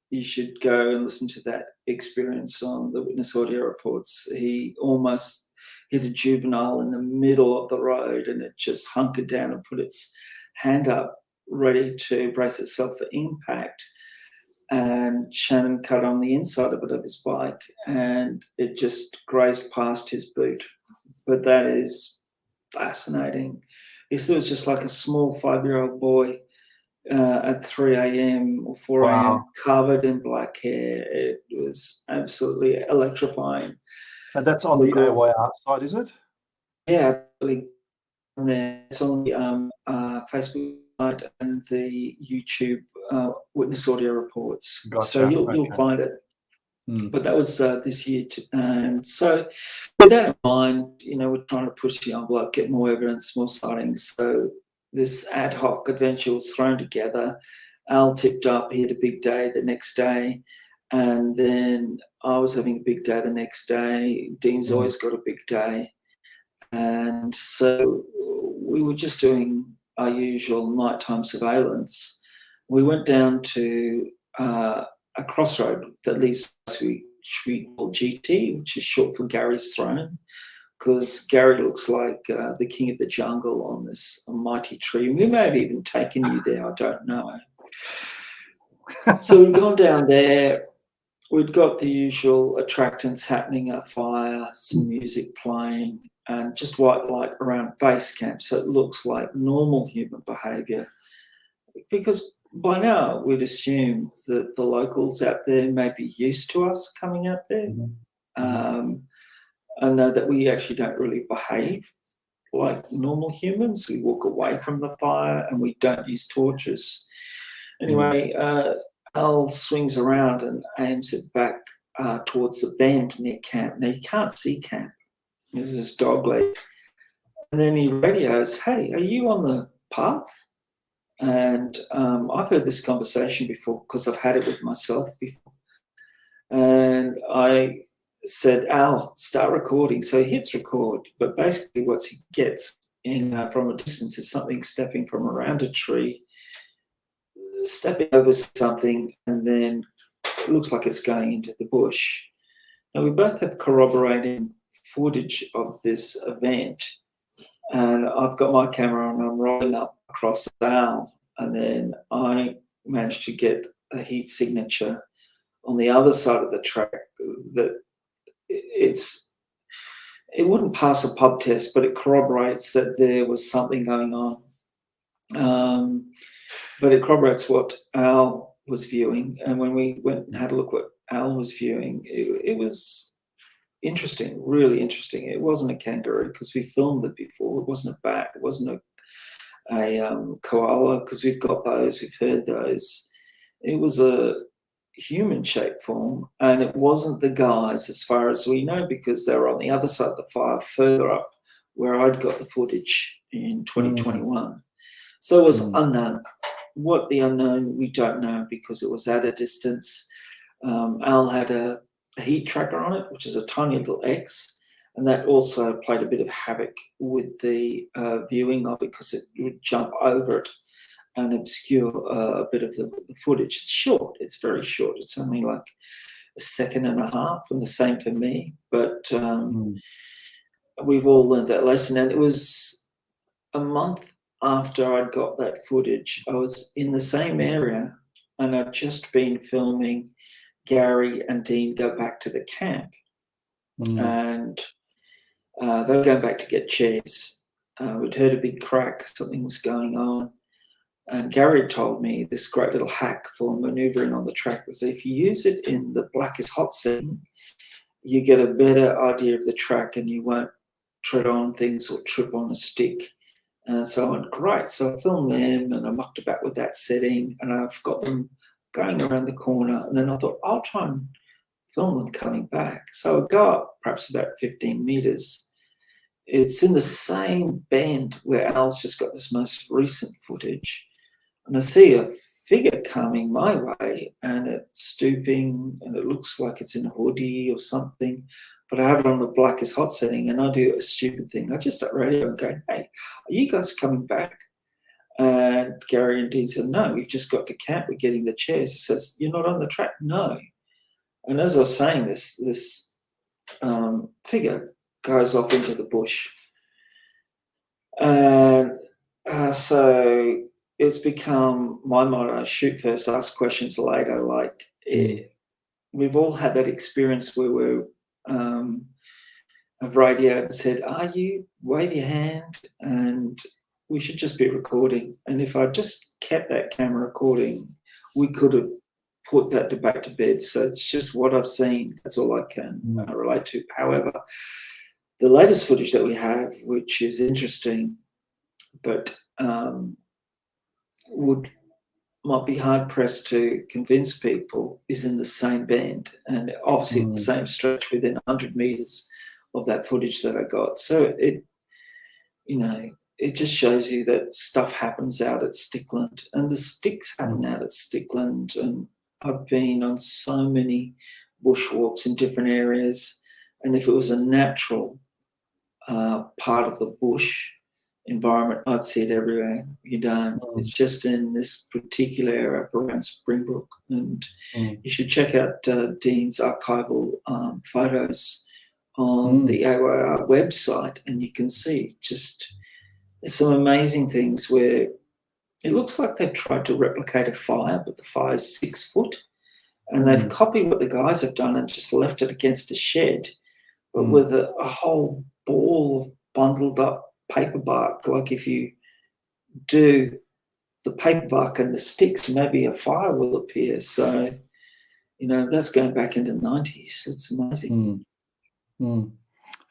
Speaker 2: You should go and listen to that experience on the witness audio reports. He almost hit a juvenile in the middle of the road, and it just hunkered down and put its hand up, ready to brace itself for impact. And Shannon cut on the inside of his bike, and it just grazed past his boot. But that is fascinating. He said it was just like a small 5-year-old boy at 3 a.m. or 4 a.m. covered in black hair. It was absolutely electrifying.
Speaker 1: And that's on the AYR side, is it?
Speaker 2: Yeah, absolutely. It's on the Facebook site and the YouTube witness audio reports. Gotcha. So you'll find it. But that was this year. And so with that in mind, we're trying to push the envelope, get more evidence, more sightings. So this ad hoc adventure was thrown together. Al tipped up. He had a big day the next day. And then I was having a big day the next day. Dean's always got a big day. And so we were just doing our usual nighttime surveillance. We went down to a crossroad that leads to which we call GT, which is short for Gary's Throne, because Gary looks like the king of the jungle on this mighty tree. We may have even taken you there, I don't know. So we've gone down there. We'd got the usual attractants happening, a fire, some music playing, and just white light around base camp. So it looks like normal human behaviour. Because by now we'd assume that the locals out there may be used to us coming out there. I know that we actually don't really behave like normal humans. We walk away from the fire and we don't use torches. Anyway, Al swings around and aims it back towards the bend near camp. Now, you can't see camp. There's this dog leg. And then he radios, "Hey, are you on the path?" And I've heard this conversation before because I've had it with myself before. And I said, "Al, start recording." So he hits record, but basically what he gets in from a distance is something stepping from around a tree, stepping over something, and then it looks like it's going into the bush. Now, we both have corroborating footage of this event, and I've got my camera and I'm rolling up across Al, and then I managed to get a heat signature on the other side of the track that it wouldn't pass a pub test, but it corroborates that there was something going on. But it corroborates what Al was viewing. And when we went and had a look what Al was viewing, it was interesting, really interesting. It wasn't a kangaroo because we filmed it before. It wasn't a bat. It wasn't a koala because we've got those. We've heard those. It was a human shape form, and it wasn't the guys as far as we know because they were on the other side of the fire further up where I'd got the footage in 2021. So it was unknown. What the unknown, we don't know because it was at a distance. Al had a heat tracker on it, which is a tiny little X, and that also played a bit of havoc with the viewing of it because it would jump over it and obscure a bit of the footage. It's short. It's very short. It's only like a second and a half, and the same for me. But we've all learned that lesson, and it was a month after I'd got that footage. I was in the same area and I'd just been filming Gary and Dean go back to the camp. And they were going back to get chairs. We'd heard a big crack, something was going on. And Gary had told me this great little hack for manoeuvring on the track is if you use it in the black is hot setting, you get a better idea of the track and you won't tread on things or trip on a stick. And so I went, great. So I filmed them and I mucked about with that setting and I've got them going around the corner. And then I thought, I'll try and film them coming back. So I go up perhaps about 15 meters. It's in the same bend where Al's just got this most recent footage. And I see a figure coming my way and it's stooping and it looks like it's in a hoodie or something. But I have it on the black is hot setting and I do a stupid thing. I just start radio and go, "Hey, are you guys coming back?" And Gary and Dean said, "No, we've just got to camp. We're getting the chairs." He says, "You're not on the track?" "No." And as I was saying this figure goes off into the bush. And so it's become my motto, shoot first, ask questions later. Like we've all had that experience where we're have radioed and said, "Are you? Wave your hand," and we should just be recording. And if I just kept that camera recording, we could have put that debate to bed. So it's just what I've seen. That's all I can relate to. However, the latest footage that we have, which is interesting, but might be hard pressed to convince people, is in the same band and obviously the same stretch within 100 meters of that footage that I got. So it just shows you that stuff happens out at Stickland and the sticks happen out at Stickland. And I've been on so many bushwalks in different areas, and if it was a natural part of the bush environment, I'd see it everywhere. You don't. It's just in this particular area up around Springbrook, and you should check out Dean's archival photos on the AYR website, and you can see just there's some amazing things where it looks like they've tried to replicate a fire, but the fire is 6 foot, and they've copied what the guys have done and just left it against a shed, but with a whole ball of bundled up paper bark. Like if you do the paper bark and the sticks, maybe a fire will appear. So, that's going back into the 90s. It's amazing.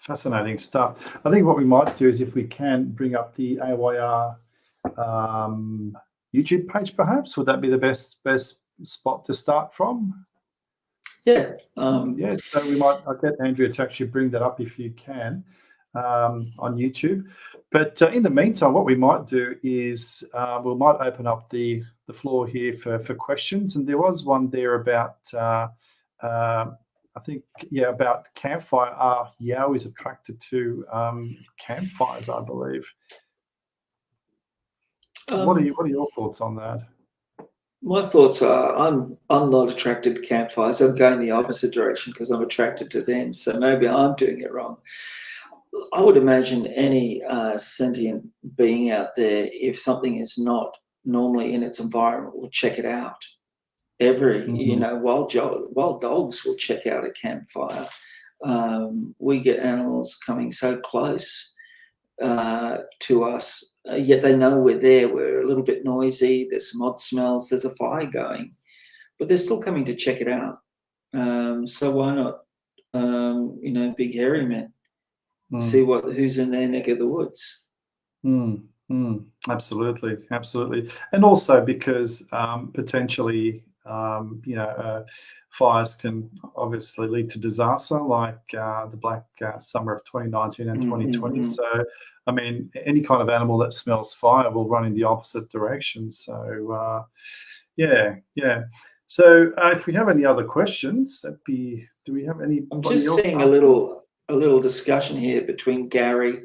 Speaker 1: Fascinating stuff. I think what we might do is, if we can bring up the AYR YouTube page, perhaps, would that be the best spot to start from?
Speaker 2: Yeah.
Speaker 1: So I'll get Andrea to actually bring that up if you can on YouTube. But in the meantime, what we might do is we might open up the floor here for questions. And there was one there about about campfire. Are Yowies attracted to campfires, I believe? What are your thoughts on that?
Speaker 2: My thoughts are I'm not attracted to campfires. I'm going the opposite direction because I'm attracted to them. So maybe I'm doing it wrong. I would imagine any sentient being out there, if something is not normally in its environment, will check it out. Wild dogs will check out a campfire. We get animals coming so close to us, yet they know we're there. We're a little bit noisy. There's some odd smells. There's a fire going, but they're still coming to check it out. So why not, big hairy men, see who's in their neck of the woods.
Speaker 1: Absolutely. And also because potentially, fires can obviously lead to disaster, like the Black Summer of 2019 and 2020. So, I mean, any kind of animal that smells fire will run in the opposite direction. So, So, if we have any other questions, do we have any?
Speaker 2: I'm just seeing a little discussion here between Gary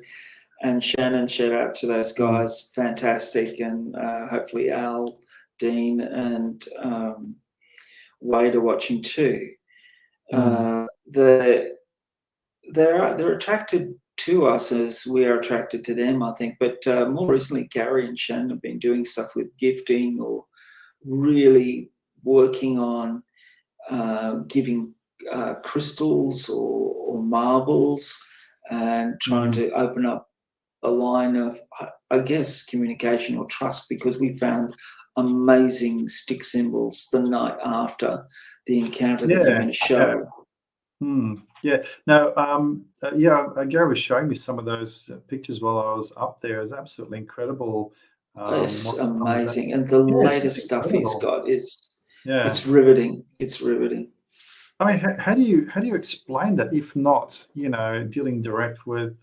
Speaker 2: and Shannon. Shout out to those guys, fantastic, and hopefully Al, Dean, and Wade are watching too. They're attracted to us as we are attracted to them, I think. But more recently, Gary and Shannon have been doing stuff with gifting, or really working on giving crystals or marbles, and trying to open up a line of, I guess, communication or trust, because we found amazing stick symbols the night after the encounter that you're going to show.
Speaker 1: Gary was showing me some of those pictures while I was up there. It's absolutely incredible.
Speaker 2: It's amazing. And the latest stuff he's got is it's riveting. It's riveting.
Speaker 1: I mean, how do you explain that, if not, dealing direct with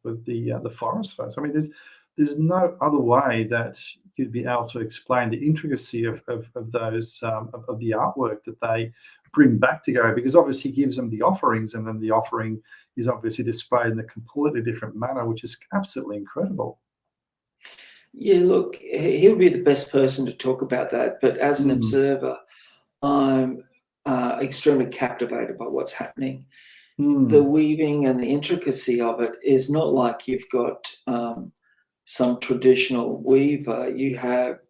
Speaker 1: the forest folks? I mean, there's no other way that you'd be able to explain the intricacy of those of the artwork that they bring back to Gary, because obviously he gives them the offerings, and then the offering is obviously displayed in a completely different manner, which is absolutely incredible.
Speaker 2: Yeah, look, he would be the best person to talk about that. But as an observer, I'm extremely captivated by what's happening. The weaving and the intricacy of it is not like you've got some traditional weaver. You have,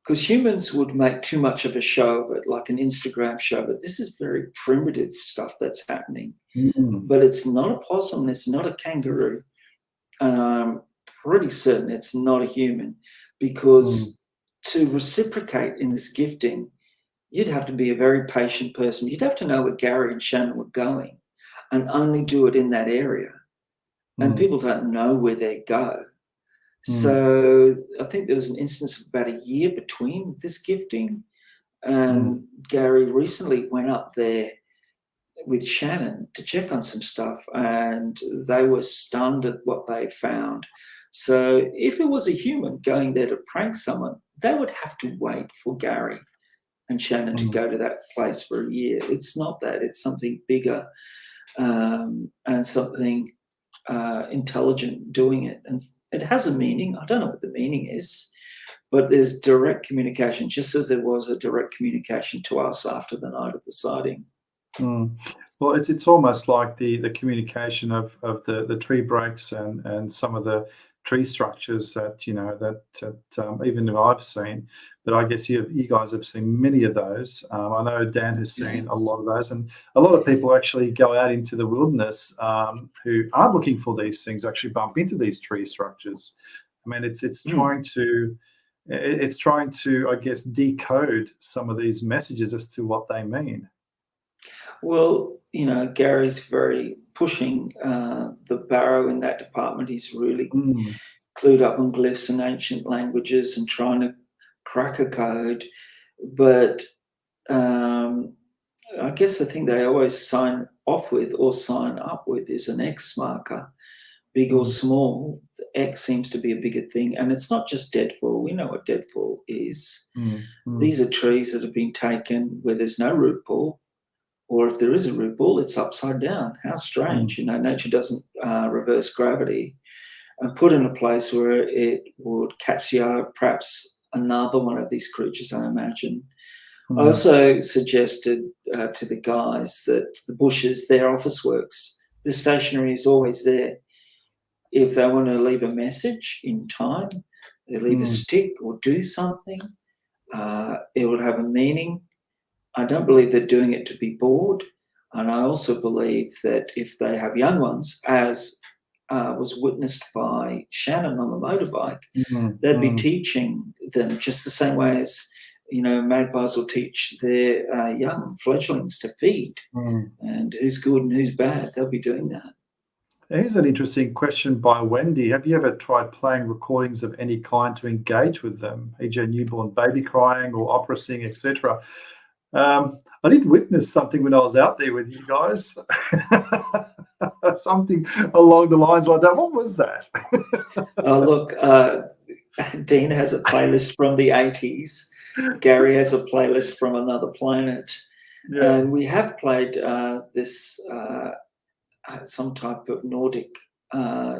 Speaker 2: because humans would make too much of a show of it, like an Instagram show, but this is very primitive stuff that's happening. But it's not a possum, it's not a kangaroo, and I'm pretty certain it's not a human, because to reciprocate in this gifting, you'd have to be a very patient person. You'd have to know where Gary and Shannon were going and only do it in that area. And people don't know where they go. So I think there was an instance of about a year between this gifting, and Gary recently went up there with Shannon to check on some stuff, and they were stunned at what they found. So if it was a human going there to prank someone, they would have to wait for Gary and Shannon to go to that place for a year. It's not that. It's something bigger and something intelligent doing it. And it has a meaning. I don't know what the meaning is, but there's direct communication, just as there was a direct communication to us after the night of the sighting.
Speaker 1: Well, it's almost like the communication of the tree breaks and some of the tree structures that even I've seen, but I guess you guys have seen many of those. I know Dan has seen a lot of those, and a lot of people actually go out into the wilderness who aren't looking for these things actually bump into these tree structures. I mean, it's trying to I guess decode some of these messages as to what they mean.
Speaker 2: Well, Gary's very pushing the barrow in that department. He's really clued up on glyphs and ancient languages and trying to crack a code. But I guess the thing they always sign off with or sign up with is an X marker, big or small. The X seems to be a bigger thing. And it's not just deadfall. We know what deadfall is. These are trees that have been taken where there's no root ball. Or if there is a root ball, it's upside down. How strange. Nature doesn't reverse gravity, and put in a place where it would catch perhaps another one of these creatures, I imagine. I also suggested to the guys that the bushes, their office works, the stationery is always there. If they want to leave a message in time, they leave a stick or do something, it would have a meaning. I don't believe they're doing it to be bored. And I also believe that if they have young ones, as was witnessed by Shannon on the motorbike, they'd be teaching them just the same way as, magpies will teach their young fledglings to feed and who's good and who's bad. They'll be doing that.
Speaker 1: Here's an interesting question by Wendy. Have you ever tried playing recordings of any kind to engage with them, e.g. newborn baby crying or opera singing, etc.? I did witness something when I was out there with you guys. Something along the lines like that. What was that?
Speaker 2: Look, Dean has a playlist from the 80s. Gary has a playlist from another planet. Yeah. And we have played this some type of Nordic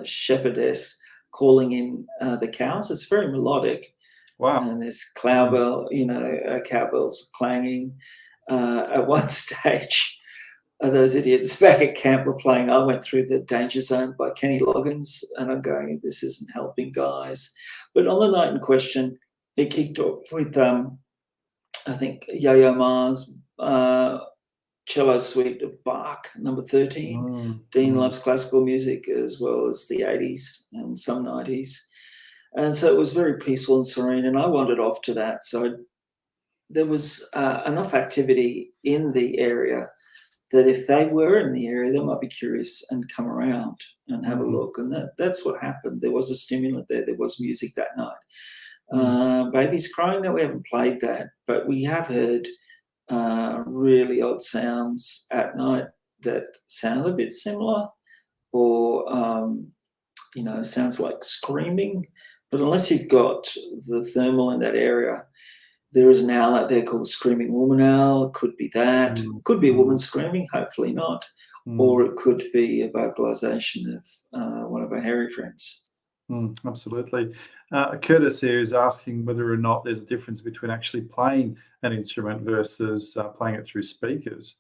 Speaker 2: shepherdess calling in the cows. It's very melodic.
Speaker 1: Wow.
Speaker 2: And there's cowbell, cowbells clanging. At one stage, those idiots back at camp were playing I Went Through the Danger Zone by Kenny Loggins, and I'm going, this isn't helping, guys. But on the night in question, it kicked off with, I think, Yo-Yo Ma's cello suite of Bach, number 13. Dean loves classical music as well as the 80s and some 90s. And so it was very peaceful and serene, and I wandered off to that. So there was enough activity in the area that if they were in the area, they might be curious and come around and have a look. And that's what happened. There was a stimulant there. There was music that night. Babies crying, no, we haven't played that, but we have heard really odd sounds at night that sound a bit similar or, sounds like screaming. But unless you've got the thermal in that area, there is an owl out there called the screaming woman owl. It could be that. Could be a woman screaming, hopefully not. Or it could be a vocalization of one of our hairy friends.
Speaker 1: Absolutely. Curtis here is asking whether or not there's a difference between actually playing an instrument versus playing it through speakers.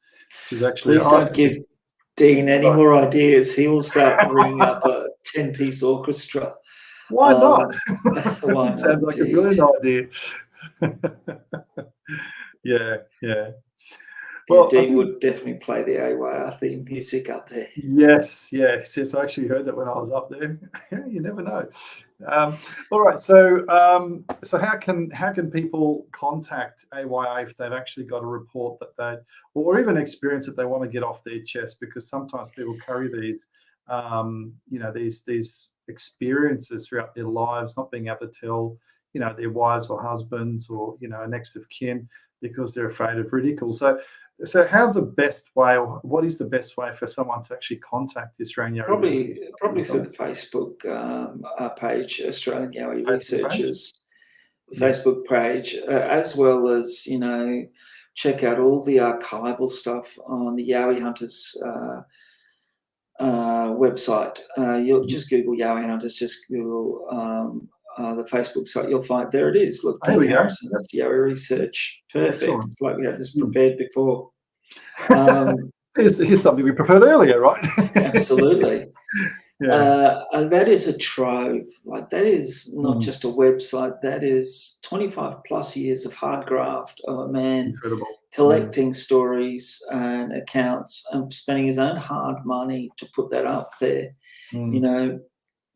Speaker 1: Actually,
Speaker 2: please don't give Dean any more ideas. He will start bringing up a 10-piece orchestra.
Speaker 1: Why not?
Speaker 2: Why not?
Speaker 1: Sounds like a brilliant idea. Yeah.
Speaker 2: Well, Dean would definitely play the AYR theme music up there.
Speaker 1: Yes. I actually heard that when I was up there. You never know. All right. So how can people contact AYR if they've actually got a report that they, or even experience that they want to get off their chest? Because sometimes people carry these, these experiences throughout their lives, not being able to tell, their wives or husbands or, next of kin, because they're afraid of ridicule. So how's the best way, or what is the best way for someone to actually contact the Australian Yowie Research?
Speaker 2: Probably through the Facebook page, Australian Yowie Researchers. Facebook page, as well as, you know, check out all the archival stuff on the Yowie Hunters website. You'll just Google Yowie Hunters, just Google the Facebook site. You'll find there it is. Look,
Speaker 1: There we
Speaker 2: Dean
Speaker 1: go.
Speaker 2: Harrison's Yowie Research. Perfect.
Speaker 1: Excellent.
Speaker 2: It's like we had this prepared before.
Speaker 1: Here's something we prepared earlier, right?
Speaker 2: Absolutely.
Speaker 1: Yeah.
Speaker 2: And that is a trove. Like, that is not just a website. That is 25 plus years of hard graft of a man
Speaker 1: Incredible.
Speaker 2: collecting stories and accounts and spending his own hard money to put that up there. You know,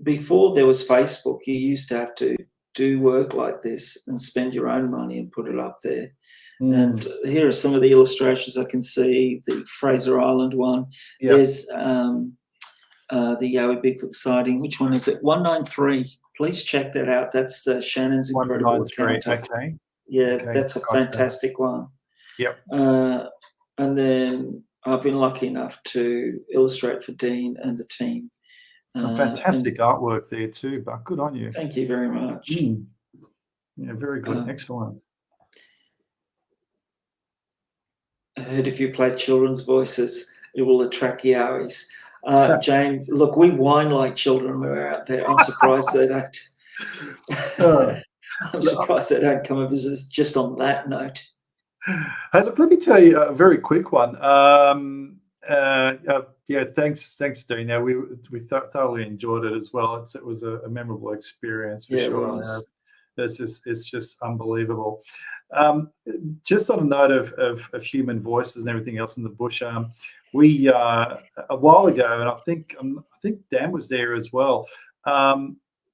Speaker 2: before there was Facebook, you used to have to do work like this and spend your own money and put it up there. And here are some of the illustrations I can see. The Fraser Island one.
Speaker 1: Yeah.
Speaker 2: There's the Yowie Bigfoot sighting. Which one is it? 193. Please check that out. That's Shannon's incredible account.
Speaker 1: Okay.
Speaker 2: Yeah,
Speaker 1: Okay,
Speaker 2: that's a fantastic one.
Speaker 1: Yep.
Speaker 2: And then I've been lucky enough to illustrate for Dean and the team.
Speaker 1: Some fantastic artwork there too, Buck. Good on you.
Speaker 2: Thank you very much.
Speaker 1: Yeah, very good. Excellent.
Speaker 2: I heard if you play children's voices, it will attract Yowies. Jane, look, we whine like children when we're out there. I'm surprised they don't. I'm surprised they don't come and visit us just on that note.
Speaker 1: Hey, look, let me tell you a very quick one. Yeah, thanks, Dean. Now we thoroughly enjoyed it as well. It was a memorable experience for sure. It's just unbelievable. Just on a note of human voices and everything else in the bush, we a while ago, and I think Dan was there as well.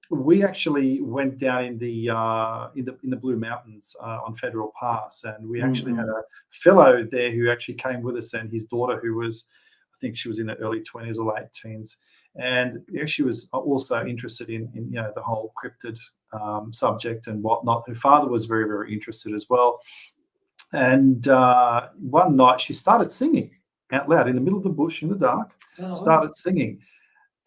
Speaker 1: We actually went down in the Blue Mountains on Federal Pass, and we actually had a fellow there who actually came with us, and his daughter, who was, I think she was in her early 20s or late teens, and she was also interested in you know, the whole cryptid subject and whatnot. Her father was very, very interested as well, and one night she started singing out loud in the middle of the bush in the dark. Started singing.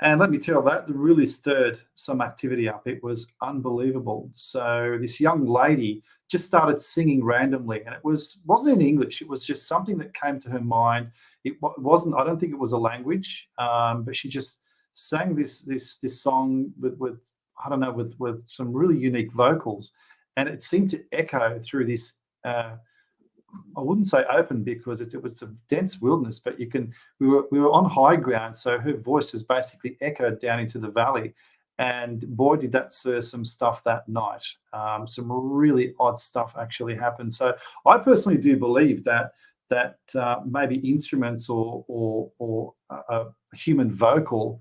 Speaker 1: And let me tell you, that really stirred some activity up. It was unbelievable. So this young lady just started singing randomly, and it wasn't in English. It was just something that came to her mind. It wasn't. I don't think it was a language, but she just sang this song with I don't know, with some really unique vocals, and it seemed to echo through this. I wouldn't say open, because it was a dense wilderness, but we were on high ground, so her voice has basically echoed down into the valley, and boy, did that stir some stuff that night. Some really odd stuff actually happened. So I personally do believe that maybe instruments or a human vocal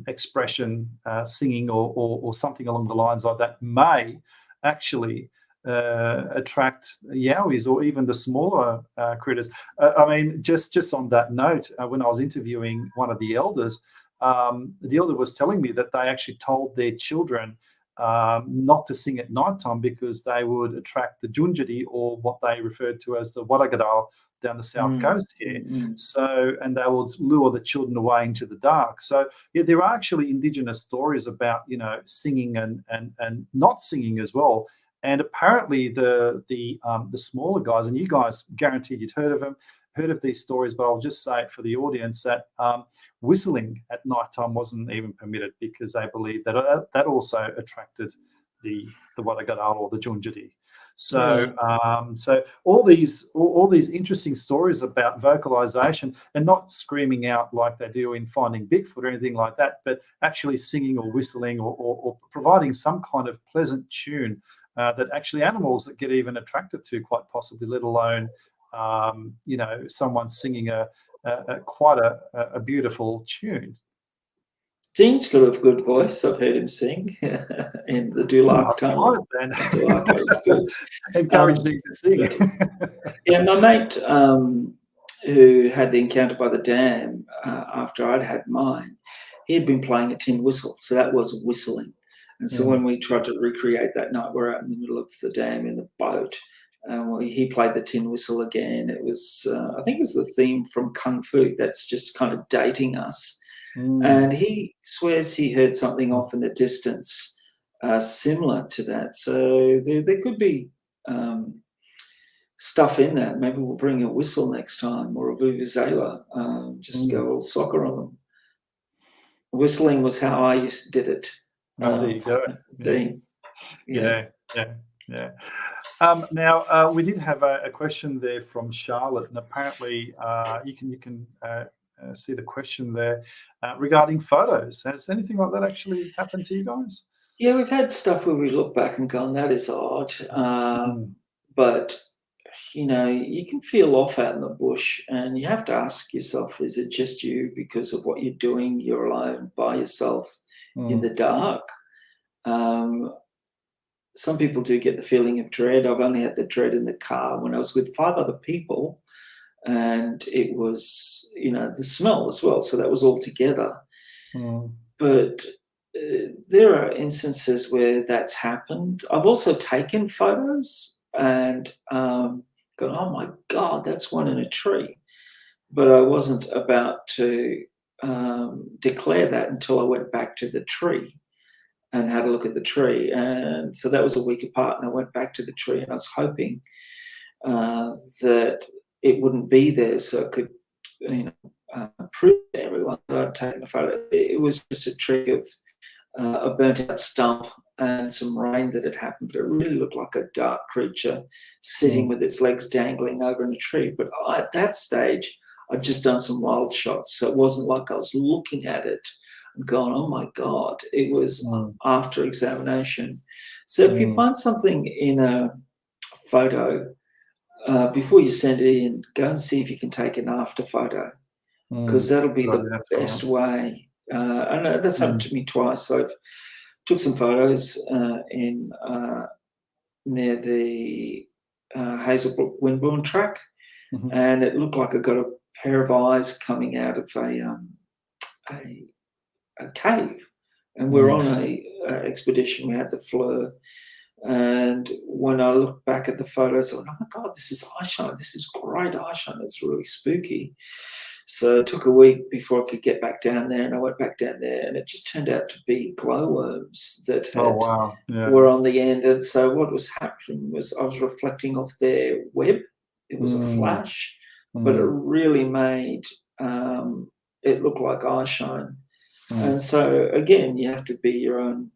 Speaker 1: expression, singing or something along the lines like that may actually attract yowies or even the smaller critters. I mean, just on that note, when I was interviewing one of the elders, the elder was telling me that they actually told their children not to sing at nighttime because they would attract the junjidi, or what they referred to as the wadagadal down the south coast here. So, and they would lure the children away into the dark. So yeah, there are actually indigenous stories about, you know, singing and not singing as well. And apparently the smaller guys, and you guys guaranteed you'd heard of these stories, but I'll just say it for the audience that whistling at nighttime wasn't even permitted, because they believed that that also attracted the wadagadal or the junjidi. So so all these interesting stories about vocalization, and not screaming out like they do in Finding Bigfoot or anything like that, but actually singing or whistling or providing some kind of pleasant tune that actually animals that get even attracted to, quite possibly, let alone you know, someone singing quite a beautiful tune.
Speaker 2: Dean's got a good voice. I've heard him sing in the Dulac tunnel. Dulac is good.
Speaker 1: Encourage me to sing.
Speaker 2: Yeah, my mate who had the encounter by the dam after I'd had mine, he had been playing a tin whistle, so that was whistling. And so when we tried to recreate that night, we're out in the middle of the dam in the boat. He played the tin whistle again. It was, I think it was the theme from Kung Fu. That's just kind of dating us. And he swears he heard something off in the distance similar to that. So there could be stuff in that. Maybe we'll bring a whistle next time, or a vuvuzela, just go all soccer on them. Whistling was how I did it.
Speaker 1: There you go.
Speaker 2: Dean.
Speaker 1: Yeah. Now we did have a question there from Charlotte, and apparently you can see the question there regarding photos. Has anything like that actually happened to you guys?
Speaker 2: Yeah, we've had stuff where we look back and gone, that is odd. But you can feel off out in the bush, and you have to ask yourself, is it just you because of what you're doing? You're alone by yourself in the dark. Some people do get the feeling of dread. I've only had the dread in the car when I was with 5 other people, and it was, the smell as well. So that was all together. But there are instances where that's happened. I've also taken photos and gone, oh my God, that's one in a tree. But I wasn't about to declare that until I went back to the tree and had a look at the tree. And so that was a week apart, and I went back to the tree, and I was hoping that it wouldn't be there, so I could, prove to everyone that I'd taken a photo. It was just a trick of a burnt out stump and some rain that had happened, but it really looked like a dark creature sitting with its legs dangling over in a tree. But at that stage, I'd just done some wild shots, so it wasn't like I was looking at it and going, oh my God. It was after examination. So if you find something in a photo, before you send it in, go and see if you can take an after photo, because that'll be the best way. And that's happened to me twice. So I've took some photos in near the Hazelbrook Windbourne track, and it looked like I got a pair of eyes coming out of a cave. And we're on a expedition. We had the fleur. And when I look back at the photos, I went, oh my God, this is eyeshine. This is great eyeshine. It's really spooky. So it took a week before I could get back down there, and I went back down there, and it just turned out to be glowworms that were on the end. And so what was happening was I was reflecting off their web. It was a flash, but it really made it look like eyeshine. And so again, you have to be your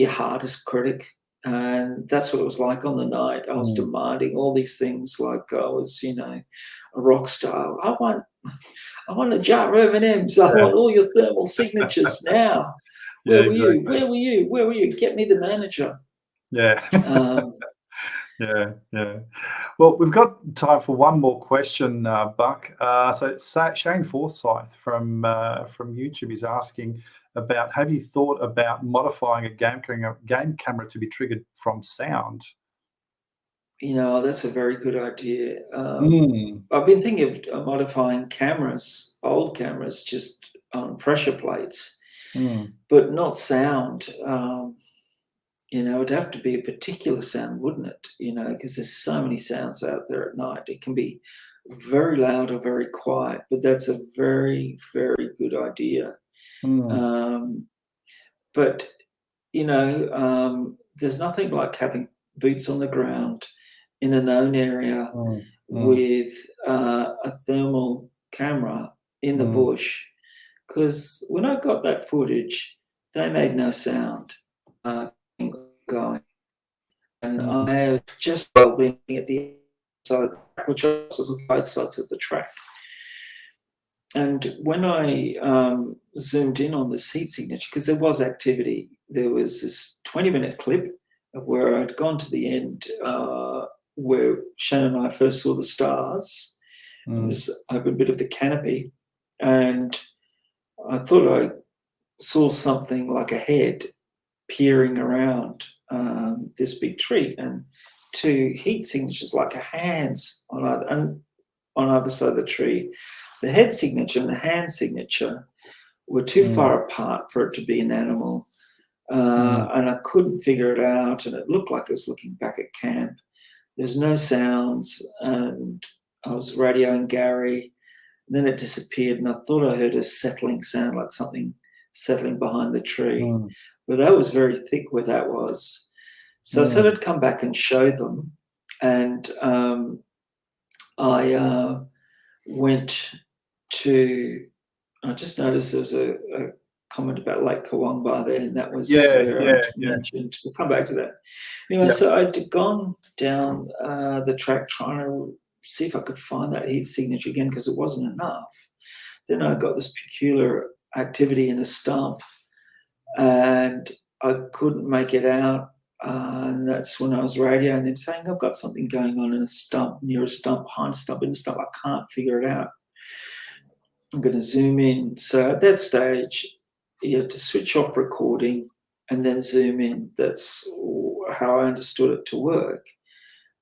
Speaker 2: hardest critic. And that's what it was like on the night. I was demanding all these things, like I was, a rock star. I want a jar of M&Ms. I want all your thermal signatures now. Where were you? Where were you? Where were you? Get me the manager.
Speaker 1: Yeah. Yeah. Well, we've got time for one more question, Buck. So Shane Forsyth from YouTube is asking about, have you thought about modifying a game camera to be triggered from sound?
Speaker 2: That's a very good idea. I've been thinking of modifying old cameras, just on pressure plates, but not sound. It'd have to be a particular sound, wouldn't it? Because there's so many sounds out there at night. It can be very loud or very quiet, but that's a very, very good idea. But there's nothing like having boots on the ground in a known area with a thermal camera in the bush. Because when I got that footage, they made no sound going. And I just been at the side, which was on both sides of the track. And when I zoomed in on the seat signature, because there was activity, there was this 20-minute clip of where I'd gone to the end where Shannon and I first saw the stars, this open bit of the canopy, and I thought I saw something like a head peering around this big tree, and 2 heat signatures like a hands on either side of the tree. The head signature and the hand signature were too far apart for it to be an animal, and I couldn't figure it out, and it looked like I was looking back at camp. There's no sounds, and I was radioing Gary, and then it disappeared, and I thought I heard a settling sound like something settling behind the tree.
Speaker 1: Mm.
Speaker 2: But that was very thick where that was. So I said I'd come back and show them. And I went to, I just noticed there was a comment about Lake Kawangba there, and that was where I mentioned. We'll come back to that. Anyway, so I'd gone down the track trying to see if I could find that heat signature again because it wasn't enough. Then I got this peculiar activity in the stump, and I couldn't make it out. And that's when I was radioing them saying, I've got something going on in a stump, near a stump, behind a stump, in a stump. I can't figure it out. I'm going to zoom in. So at that stage, you had to switch off recording and then zoom in. That's how I understood it to work.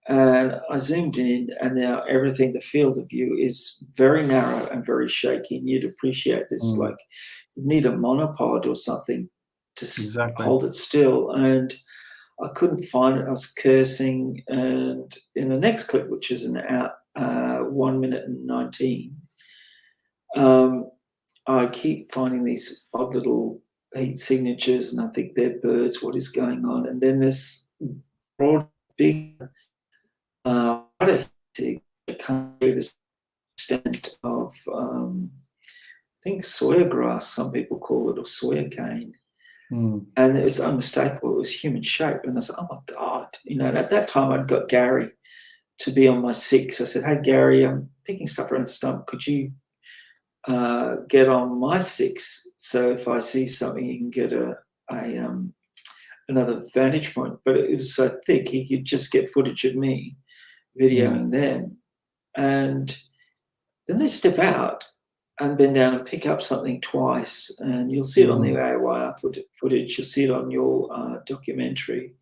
Speaker 2: And I zoomed in, and now everything, the field of view is very narrow and very shaky. And you'd appreciate this, like you need a monopod or something to hold it still. And I couldn't find it. I was cursing. And in the next clip, which is an hour, 1 minute and 19, I keep finding these odd little heat signatures, and I think they're birds. What is going on? And then this broad, big heat comes through this extent of, I think, soya grass, some people call it, or soya cane. And it was unmistakable. It was human shape. And I said, oh, my God. You know, and at that time, I'd got Gary to be on my 6. I said, hey, Gary, I'm picking stuff around the stump. Could you get on my 6? So if I see something, you can get another vantage point. But it was so thick, he could just get footage of me videoing them. And then they step out and bend down and pick up something twice. And you'll see it on the AYR footage. You'll see it on your documentary.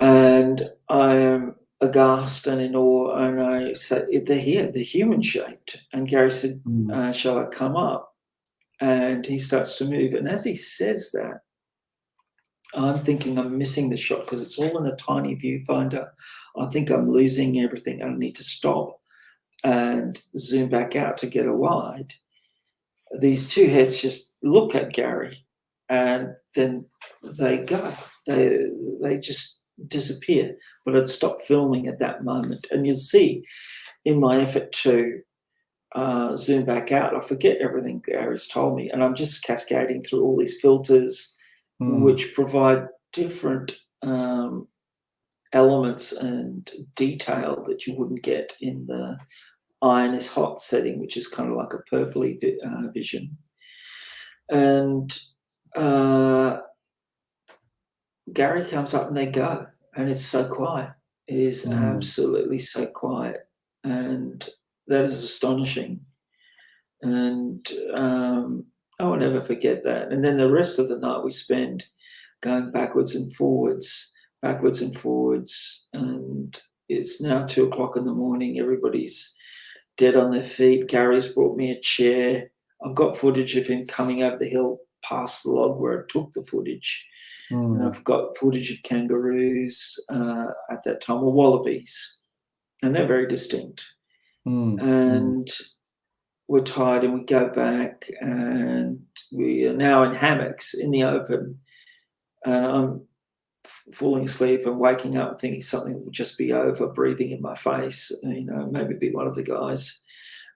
Speaker 2: And I am aghast and in awe. And I said, they're here, they're human-shaped. And Gary said, shall I come up? And he starts to move. And as he says that, I'm thinking I'm missing the shot because it's all in a tiny viewfinder. I think I'm losing everything. I need to stop and zoom back out to get a wide. These two heads just look at Gary, and then they go. They just disappear. But I'd stopped filming at that moment. And you'll see in my effort to zoom back out, I forget everything Gary's told me, and I'm just cascading through all these filters which provide different elements and detail that you wouldn't get in the iron is hot setting, which is kind of like a purpley vision. And Gary comes up and they go, and it's so quiet. It is absolutely so quiet, and that is astonishing. And I will never forget that. And then the rest of the night we spend going backwards and forwards, and it's now 2 o'clock in the morning. Everybody's dead on their feet. Gary's brought me a chair. I've got footage of him coming over the hill past the log where I took the footage. And I've got footage of kangaroos at that time, or wallabies, and they're very distinct. And we're tired and we go back, and we are now in hammocks in the open, and I'm falling asleep and waking up thinking something will just be over, breathing in my face, you know, maybe be one of the guys.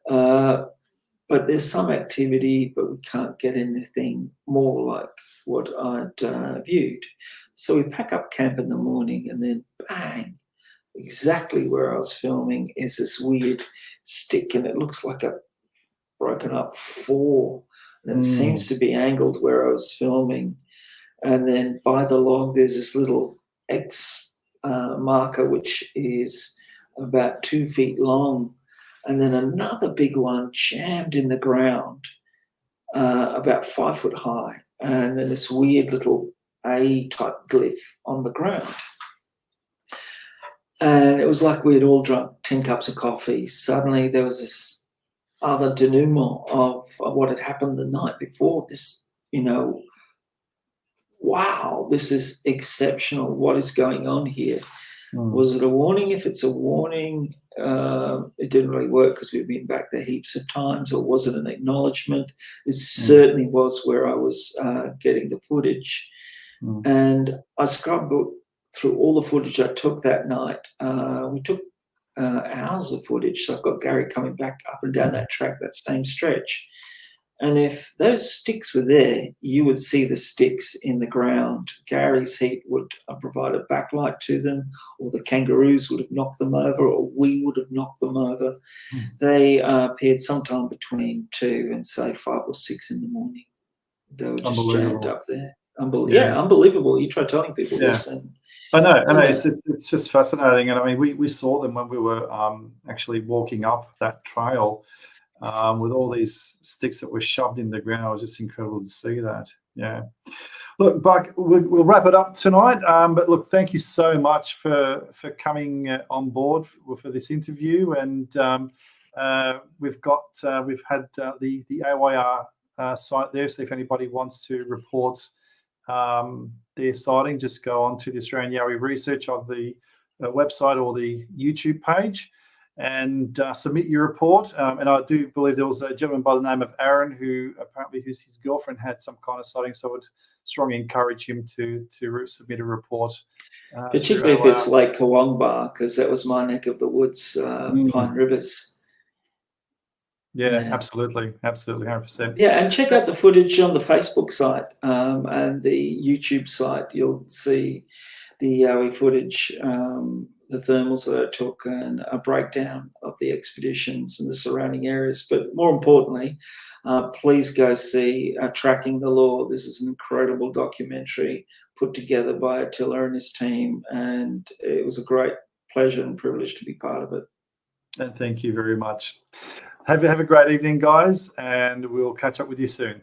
Speaker 2: But there's some activity, but we can't get anything more like what I'd viewed. So we pack up camp in the morning, and then bang, exactly where I was filming is this weird stick, and it looks like a broken up 4, and it seems to be angled where I was filming. And then by the log, there's this little X marker, which is about 2 feet long. And then another big one jammed in the ground, about 5 foot high. And then this weird little A-type glyph on the ground. And it was like we had all drunk 10 cups of coffee. Suddenly there was this other denouement of what had happened the night before. This, you know, wow, this is exceptional. What is going on here? Was it a warning? If it's a warning, it didn't really work because we'd been back there heaps of times, or was it an acknowledgement? It certainly was where I was getting the footage. And I scrubbed through all the footage I took that night. We took hours of footage. So I've got Gary coming back up and down that track, that same stretch. And if those sticks were there, you would see the sticks in the ground. Gary's heat would provide a backlight to them, or the kangaroos would have knocked them over, or we would have knocked them over. They appeared sometime between 2 and, say, 5 or 6 in the morning. They were just jammed up there. Unbelievable. You try telling people this. And,
Speaker 1: I know. It's just fascinating. And I mean, we saw them when we were actually walking up that trail. With all these sticks that were shoved in the ground. It was just incredible to see that. Yeah. Look, Buck, we'll wrap it up tonight. But look, thank you so much for coming on board for this interview. And we've had the AYR site there. So if anybody wants to report their sighting, just go on to the Australian Yowie Research of the website or the YouTube page, and submit your report. And I do believe there was a gentleman by the name of Aaron who apparently his girlfriend had some kind of sighting, so I would strongly encourage him to submit a report.
Speaker 2: Particularly if it's Lake Kawangba, because that was my neck of the woods, Pine Rivers.
Speaker 1: Yeah, absolutely, 100%.
Speaker 2: Yeah, and check out the footage on the Facebook site and the YouTube site. You'll see the Yowie footage, the thermals that I took, and a breakdown of the expeditions and the surrounding areas. But more importantly, please go see Tracking the Law. This is an incredible documentary put together by Attila and his team, and it was a great pleasure and privilege to be part of it.
Speaker 1: And thank you very much. Have a great evening, guys, and we'll catch up with you soon.